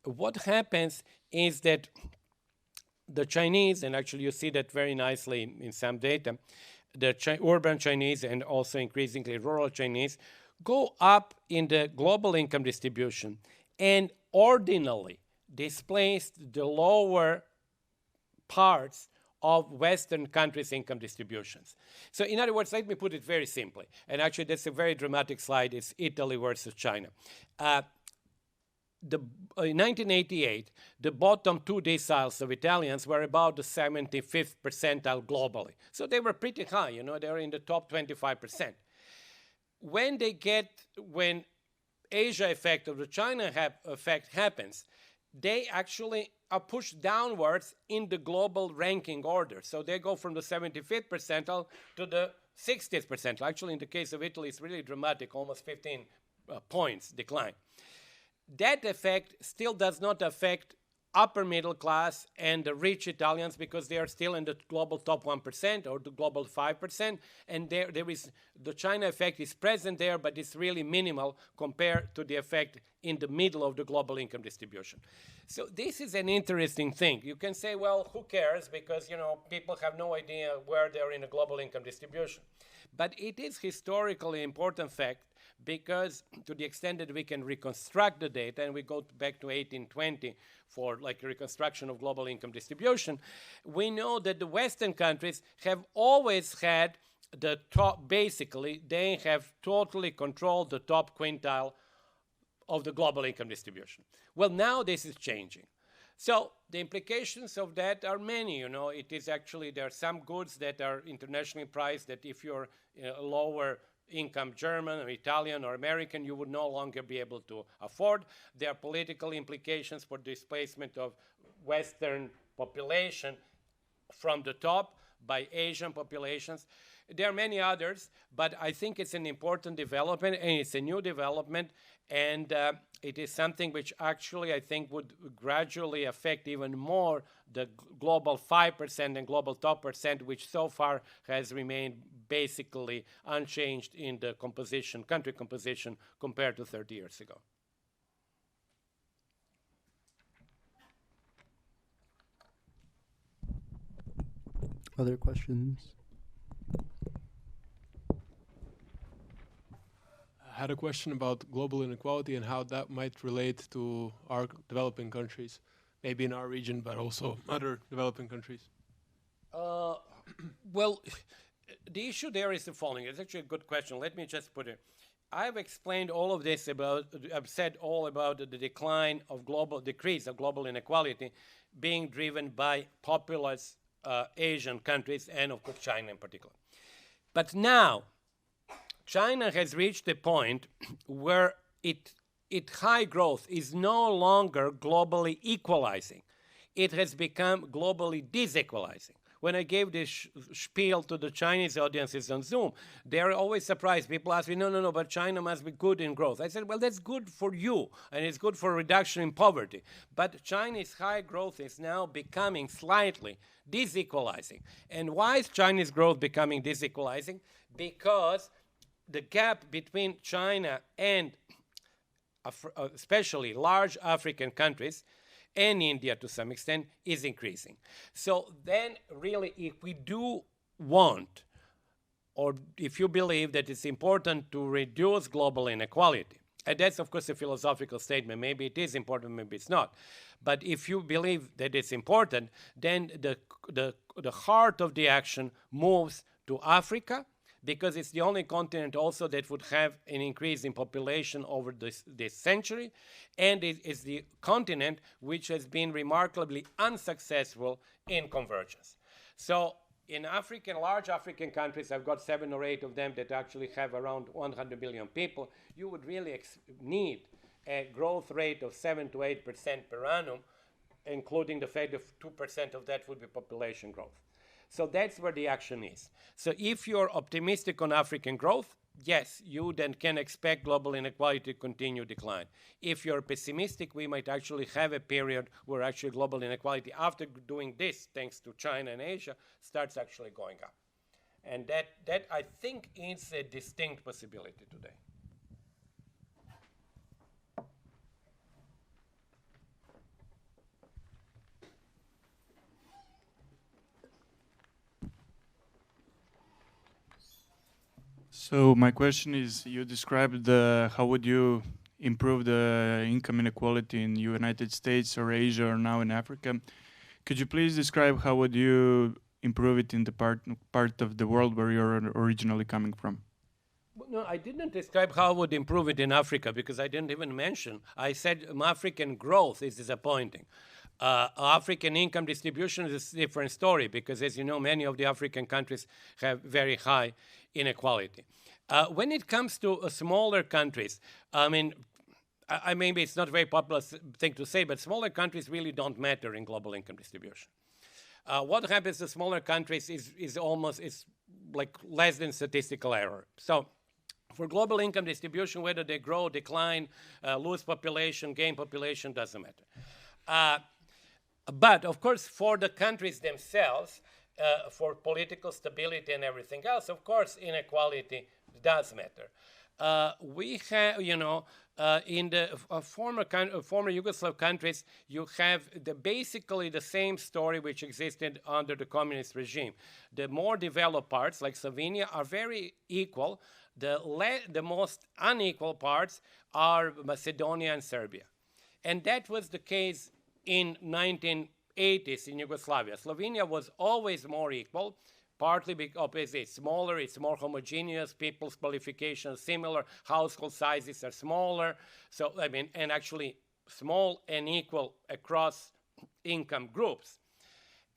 what happens is that the Chinese, and actually you see that very nicely in some data, the urban Chinese and also increasingly rural Chinese go up in the global income distribution and ordinally displaced the lower parts of Western countries' income distributions. So in other words, let me put it very simply, and actually that's a very dramatic slide, it's Italy versus China. In 1988, the bottom two deciles of Italians were about the 75th percentile globally. So they were pretty high, they were in the top 25%. When Asia effect or the China effect happens, they actually are pushed downwards in the global ranking order. So they go from the 75th percentile to the 60th percentile. Actually, in the case of Italy, it's really dramatic, almost 15 points decline. That effect still does not affect upper middle class and the rich Italians because they are still in the global top 1% or the global 5%. And there is the China effect is present there, but it's really minimal compared to the effect in the middle of the global income distribution. So this is an interesting thing. You can say, well, who cares? Because, people have no idea where they're in a global income distribution. But it is historically important fact because to the extent that we can reconstruct the data, and we go back to 1820 for like a reconstruction of global income distribution, we know that the Western countries have always had the top, basically, they have totally controlled the top quintile of the global income distribution. Well, now this is changing. So the implications of that are many. It is actually, there are some goods that are internationally priced that if you're a lower income German or Italian or American, you would no longer be able to afford. There are political implications for displacement of Western population from the top by Asian populations. There are many others, but I think it's an important development, and it's a new development, and it is something which actually I think would gradually affect even more the global 5% and global top percent, which so far has remained basically unchanged in the composition, country composition, compared to 30 years ago. Other questions? I had a question about global inequality and how that might relate to our developing countries, maybe in our region, but also other developing countries. Well, the issue there is the following. It's actually a good question. Let me just put it. I've explained all of this I've said all about the decline of decrease of global inequality being driven by populous Asian countries and, of course, China in particular. But now, China has reached a point where its high growth is no longer globally equalizing. It has become globally disequalizing. When I gave this spiel to the Chinese audiences on Zoom, they're always surprised. People ask me, no, but China must be good in growth. I said, well, that's good for you, and it's good for reduction in poverty. But Chinese high growth is now becoming slightly disequalizing. And why is Chinese growth becoming disequalizing? Because the gap between China and especially large African countries and India to some extent is increasing. So then really if we do want, or if you believe that it's important to reduce global inequality, and that's of course a philosophical statement, maybe it is important, maybe it's not, but if you believe that it's important, then the heart of the action moves to Africa, because it's the only continent also that would have an increase in population over this century, and it is the continent which has been remarkably unsuccessful in convergence. So in large African countries, I've got 7 or 8 of them that actually have around 100 million people, you would really need a growth rate of 7 to 8% per annum, including the fact that 2% of that would be population growth. So that's where the action is. So if you're optimistic on African growth, yes, you then can expect global inequality to continue decline. If you're pessimistic, we might actually have a period where actually global inequality, after doing this, thanks to China and Asia, starts actually going up. And that I think is a distinct possibility today. So my question is, you described how would you improve the income inequality in the United States or Asia or now in Africa. Could you please describe how would you improve it in the part of the world where you're originally coming from? No, I didn't describe how I would improve it in Africa because I didn't even mention. I said African growth is disappointing. African income distribution is a different story because, as you know, many of the African countries have very high inequality. When it comes to smaller countries, maybe it's not a very popular thing to say, but smaller countries really don't matter in global income distribution. What happens to smaller countries is like less than statistical error. So for global income distribution, whether they grow, decline, lose population, gain population, doesn't matter. But of course, for the countries themselves, for political stability and everything else, of course, inequality does matter. We have, in the former Yugoslav countries, you have basically the same story which existed under the communist regime. The more developed parts, like Slovenia, are very equal. The most unequal parts are Macedonia and Serbia. And that was the case in 1980s in Yugoslavia. Slovenia was always more equal, partly because it's smaller, it's more homogeneous, people's qualifications similar, household sizes are smaller. So, I mean, and actually small and equal across income groups.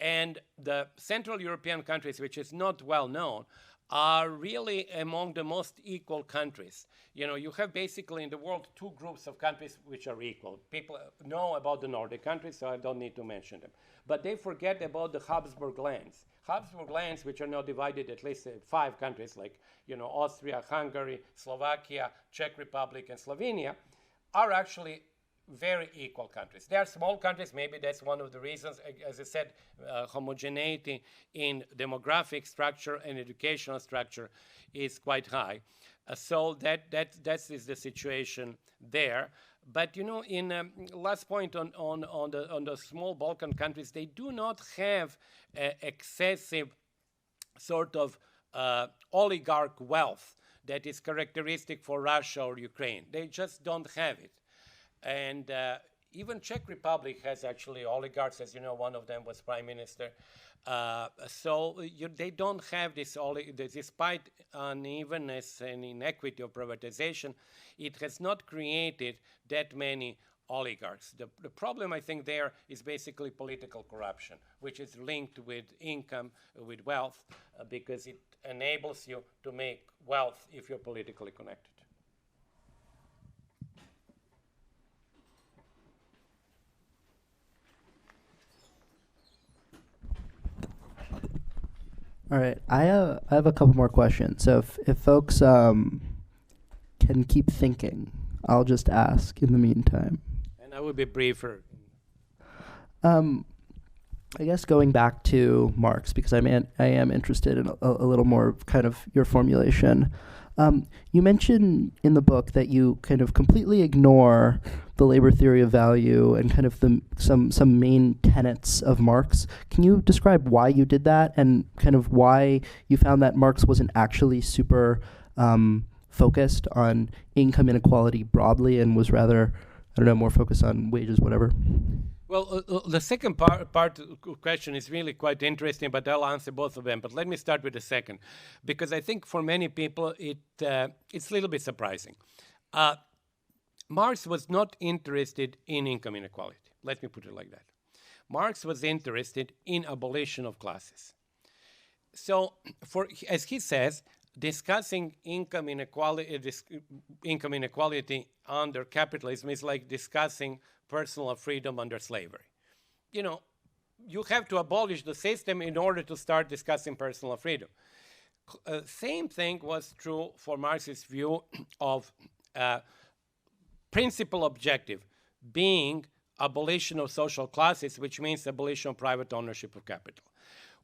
And the Central European countries, which is not well known, are really among the most equal countries. You know, you have basically in the world two groups of countries which are equal. People know about the Nordic countries, so I don't need to mention them. But they forget about the Habsburg lands. Habsburg lands, which are now divided at least in 5 countries, like, you know, Austria, Hungary, Slovakia, Czech Republic, and Slovenia, are actually very equal countries. They are small countries. Maybe that's one of the reasons. As I said, homogeneity in demographic structure and educational structure is quite high. So that is the situation there. But you know, in last point on the small Balkan countries, they do not have excessive sort of oligarch wealth that is characteristic for Russia or Ukraine. They just don't have it. And even Czech Republic has actually oligarchs, as you know, one of them was prime minister. They don't have this, despite unevenness and inequity of privatization, it has not created that many oligarchs. The problem, I think, there is basically political corruption, which is linked with income, with wealth, because it enables you to make wealth if you're politically connected. All right, I have a couple more questions. So if folks can keep thinking, I'll just ask in the meantime. And I will be briefer. I guess going back to Marx, because I am interested in a little more kind of your formulation. You mentioned in the book that you kind of completely ignore the labor theory of value and kind of some main tenets of Marx. Can you describe why you did that and kind of why you found that Marx wasn't actually super focused on income inequality broadly and was rather, I don't know, more focused on wages, whatever? Well, the second part of the question is really quite interesting, but I'll answer both of them. But let me start with the second, because I think for many people it's a little bit surprising. Marx was not interested in income inequality. Let me put it like that. Marx was interested in abolition of classes. So, as he says, discussing income inequality under capitalism is like discussing personal freedom under slavery. You know, you have to abolish the system in order to start discussing personal freedom. Same thing was true for Marx's view of principal objective being abolition of social classes, which means abolition of private ownership of capital.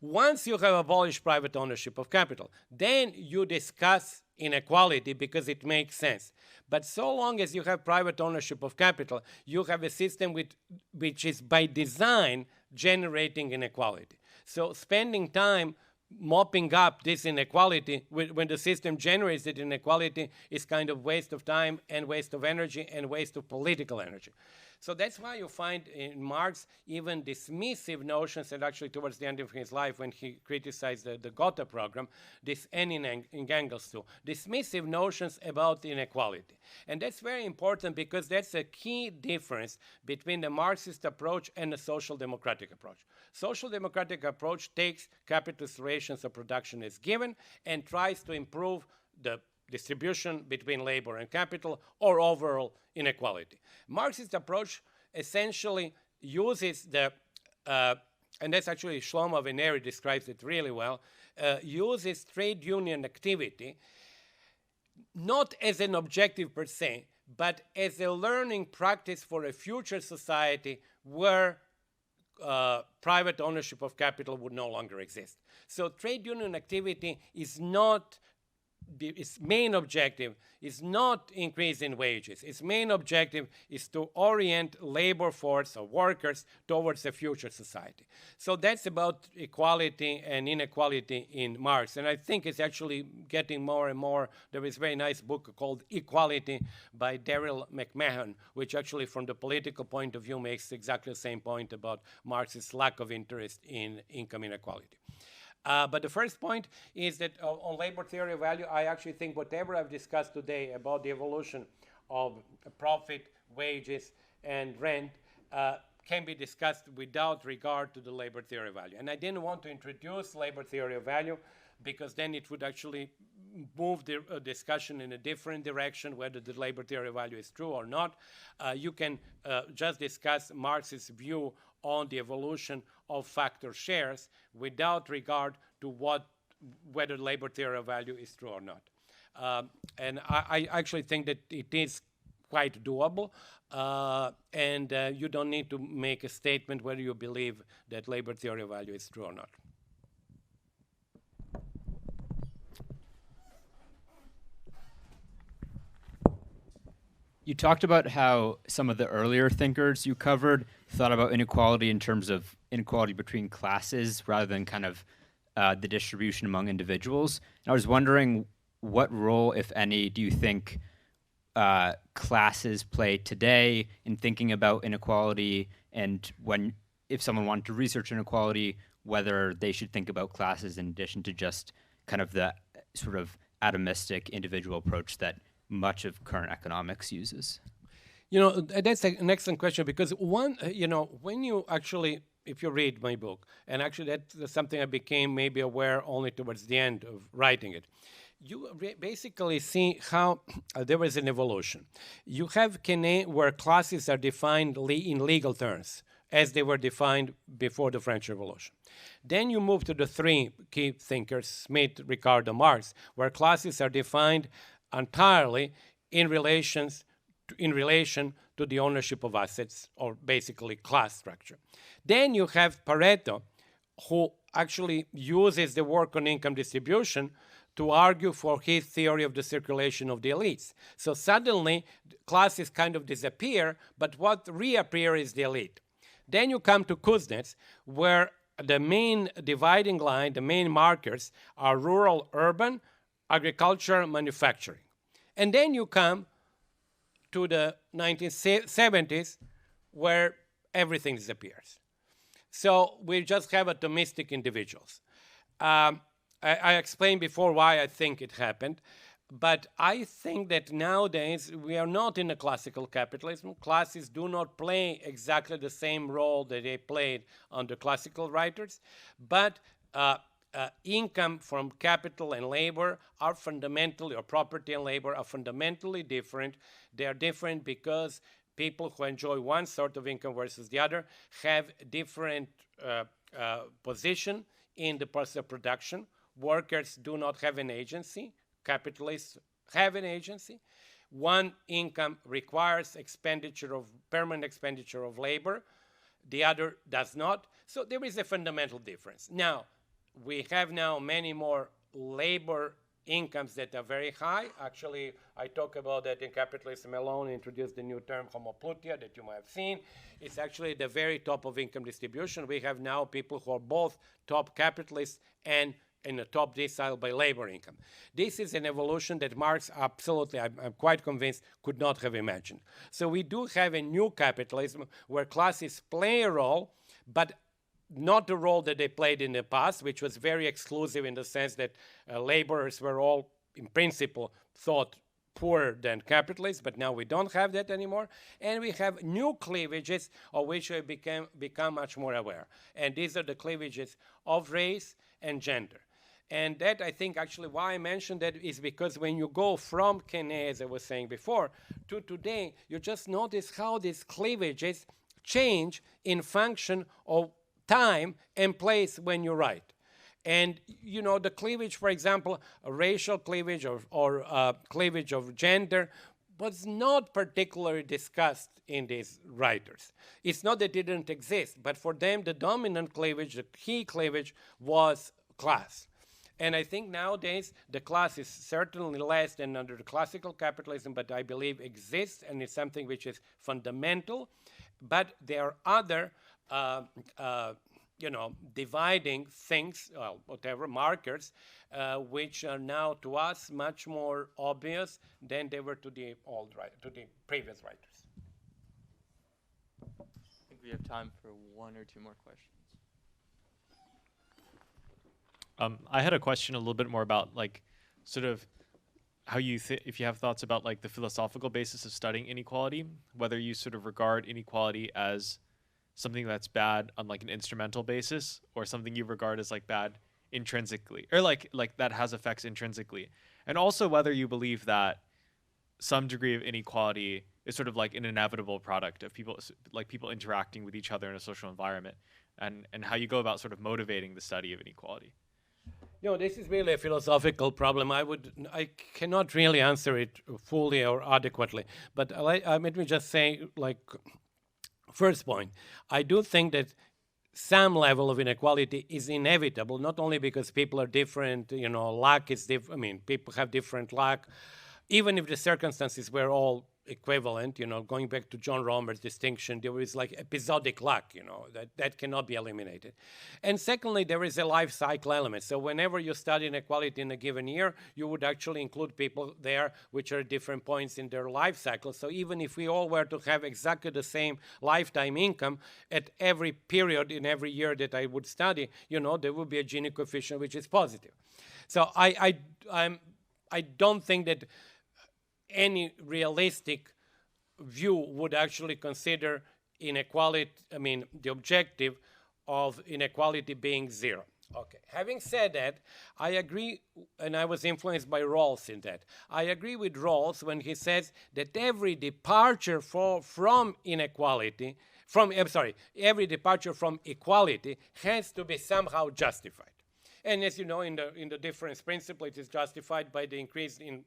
Once you have abolished private ownership of capital, then you discuss inequality because it makes sense. But so long as you have private ownership of capital, you have a system which is by design generating inequality. So spending time mopping up this inequality when the system generates that inequality is kind of waste of time and waste of energy and waste of political energy. So that's why you find in Marx even dismissive notions, and actually towards the end of his life when he criticized the Gotha program, and in Engels too, dismissive notions about inequality. And that's very important because that's a key difference between the Marxist approach and the social democratic approach. Social democratic approach takes capitalist relations of production as given and tries to improve the distribution between labor and capital or overall inequality. Marxist approach essentially uses and that's actually Shlomo Veneri describes it really well, uses trade union activity not as an objective per se, but as a learning practice for a future society where private ownership of capital would no longer exist. So trade union activity is not its main objective is not increasing wages. Its main objective is to orient labor force or workers towards a future society. So that's about equality and inequality in Marx. And I think it's actually getting more and more. There is a very nice book called Equality by Daryl McMahon, which actually from the political point of view makes exactly the same point about Marx's lack of interest in income inequality. But the first point is that on labor theory of value, I actually think whatever I've discussed today about the evolution of profit, wages, and rent can be discussed without regard to the labor theory of value. And I didn't want to introduce labor theory of value because then it would actually move the discussion in a different direction, whether the labor theory of value is true or not. You can just discuss Marx's view on the evolution of factor shares without regard to whether labor theory of value is true or not. And I actually think that it is quite doable, and you don't need to make a statement whether you believe that labor theory of value is true or not. You talked about how some of the earlier thinkers you covered thought about inequality in terms of inequality between classes rather than kind of the distribution among individuals. And I was wondering what role, if any, do you think classes play today in thinking about inequality, and if someone wanted to research inequality, whether they should think about classes in addition to just kind of the sort of atomistic individual approach that much of current economics uses? That's an excellent question, because when you actually, if you read my book, and actually that's something I became maybe aware only towards the end of writing it, you basically see how there is an evolution. You have Quenet, where classes are defined in legal terms, as they were defined before the French Revolution. Then you move to the three key thinkers, Smith, Ricardo, Marx, where classes are defined entirely in relation to the ownership of assets, or basically class structure. Then you have Pareto, who actually uses the work on income distribution to argue for his theory of the circulation of the elites. So suddenly, classes kind of disappear, but what reappears is the elite. Then you come to Kuznets, where the main dividing line, the main markers, are rural, urban, agriculture, manufacturing. And then you come to the 1970s, where everything disappears. So we just have atomistic individuals. I explained before why I think it happened, but I think that nowadays we are not in a classical capitalism. Classes do not play exactly the same role that they played under classical writers, but income from capital and labor are fundamentally, or property and labor are fundamentally different. They are different because people who enjoy one sort of income versus the other have different position in the process of production. Workers do not have an agency. Capitalists have an agency. One income requires permanent expenditure of labor. The other does not. So there is a fundamental difference. Now, we have now many more labor incomes that are very high. Actually, I talk about that in Capitalism Alone, introduced the new term homoplutia that you might have seen. It's actually the very top of income distribution. We have now people who are both top capitalists and in the top decile by labor income. This is an evolution that Marx absolutely, I'm quite convinced, could not have imagined. So we do have a new capitalism where classes play a role, but not the role that they played in the past, which was very exclusive in the sense that laborers were all, in principle, thought poorer than capitalists, but now we don't have that anymore. And we have new cleavages of which we become much more aware. And these are the cleavages of race and gender. And that, I think, actually, why I mentioned that is because when you go from Quenet, as I was saying before, to today, you just notice how these cleavages change in function of time and place when you write. And, the cleavage, for example, a racial cleavage or cleavage of gender was not particularly discussed in these writers. It's not that it didn't exist, but for them, the dominant cleavage, the key cleavage, was class. And I think nowadays the class is certainly less than under the classical capitalism, but I believe exists and is something which is fundamental. But there are other, dividing things, well, whatever, markers, which are now to us much more obvious than they were to the previous writers. I think we have time for one or two more questions. I had a question a little bit more about like sort of how you if you have thoughts about like the philosophical basis of studying inequality, whether you sort of regard inequality as something that's bad on like an instrumental basis or something you regard as like bad intrinsically, or like that has effects intrinsically, and also whether you believe that some degree of inequality is sort of like an inevitable product of people interacting with each other in a social environment, and how you go about sort of motivating the study of inequality. No, this is really a philosophical problem. I cannot really answer it fully or adequately. But let me just say, like, first point, I do think that some level of inequality is inevitable, not only because people are different, luck is different. I mean, people have different luck. Even if the circumstances were all equivalent, going back to John Romer's distinction, there is like episodic luck, that cannot be eliminated. And secondly, there is a life cycle element. So whenever you study inequality in a given year, you would actually include people there which are at different points in their life cycle. So even if we all were to have exactly the same lifetime income at every period in every year that I would study, there would be a Gini coefficient which is positive. So I don't think that any realistic view would actually consider inequality, the objective of inequality being zero. Okay, having said that, I agree, and I was influenced by Rawls in that. I agree with Rawls when he says that every departure from equality has to be somehow justified. And as you know, in the difference principle, it is justified by the increase in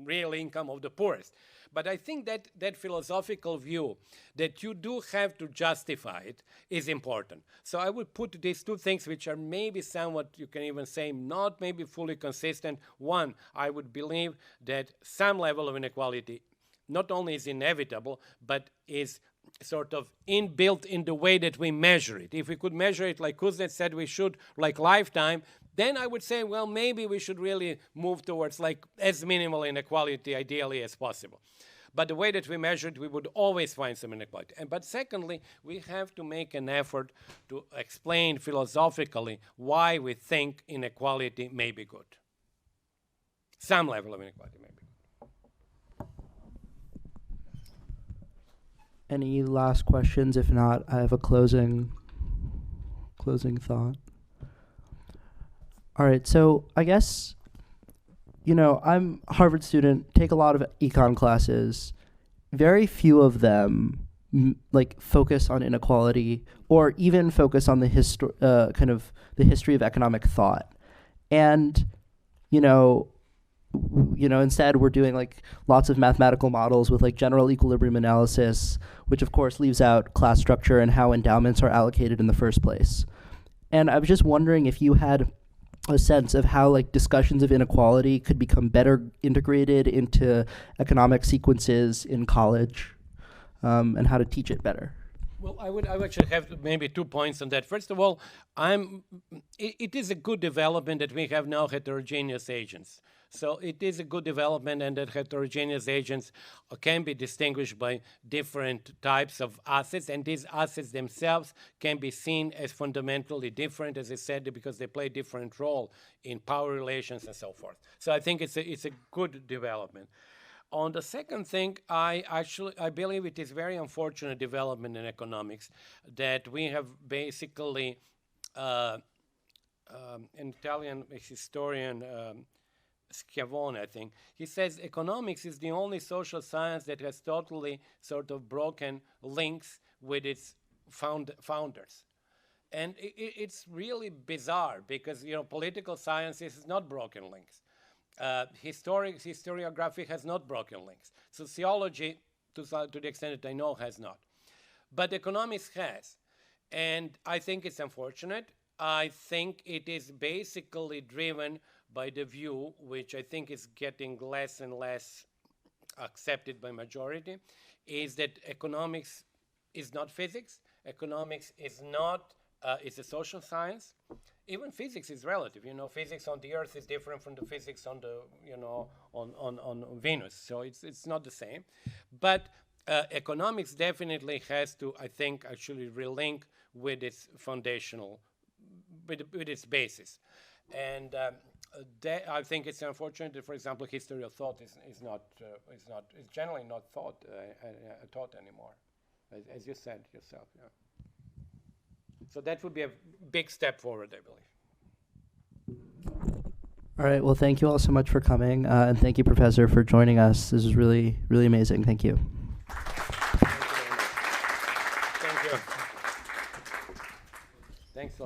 real income of the poorest. But I think that philosophical view that you do have to justify it is important. So I would put these two things which are maybe somewhat, you can even say, not maybe fully consistent. One, I would believe that some level of inequality not only is inevitable, but is sort of inbuilt in the way that we measure it. If we could measure it like Kuznets said we should, like lifetime, then I would say, well, maybe we should really move towards like as minimal inequality ideally as possible. But the way that we measure it, we would always find some inequality. But secondly, we have to make an effort to explain philosophically why we think inequality may be good. Some level of inequality may be good. Any last questions? If not, I have a closing thought. All right, so I guess, I'm a Harvard student, take a lot of econ classes. Very few of them focus on inequality or even focus on the history of economic thought. And, instead we're doing lots of mathematical models with general equilibrium analysis, which of course leaves out class structure and how endowments are allocated in the first place. And I was just wondering if you had a sense of how discussions of inequality could become better integrated into economic sequences in college, and how to teach it better. Well, I would actually have maybe 2 points on that. First of all, it is a good development that we have now heterogeneous agents. So it is a good development, and that heterogeneous agents can be distinguished by different types of assets, and these assets themselves can be seen as fundamentally different, as I said, because they play a different role in power relations and so forth. So I think it's a good development. On the second thing, I believe it is very unfortunate development in economics that we have basically an Italian historian, Schiavone, I think, he says economics is the only social science that has totally sort of broken links with its founders. And it's really bizarre because, political science is not broken links. Historiography has not broken links. Sociology, to the extent that I know, has not. But economics has. And I think it's unfortunate. I think it is basically driven by the view, which I think is getting less and less accepted by majority, is that economics is not physics. Economics is not, it's a social science. Even physics is relative. You know, physics on the Earth is different from the physics on the, you know, on Venus. So it's not the same. But economics definitely has to, I think, actually relink with its foundational, with its basis. And I think it's unfortunate that, for example, history of thought is generally not taught anymore, as you said yourself. Yeah. So that would be a big step forward, I believe. All right. Well, thank you all so much for coming, and thank you, Professor, for joining us. This is really, really amazing. Thank you. Thank you. Thanks a lot.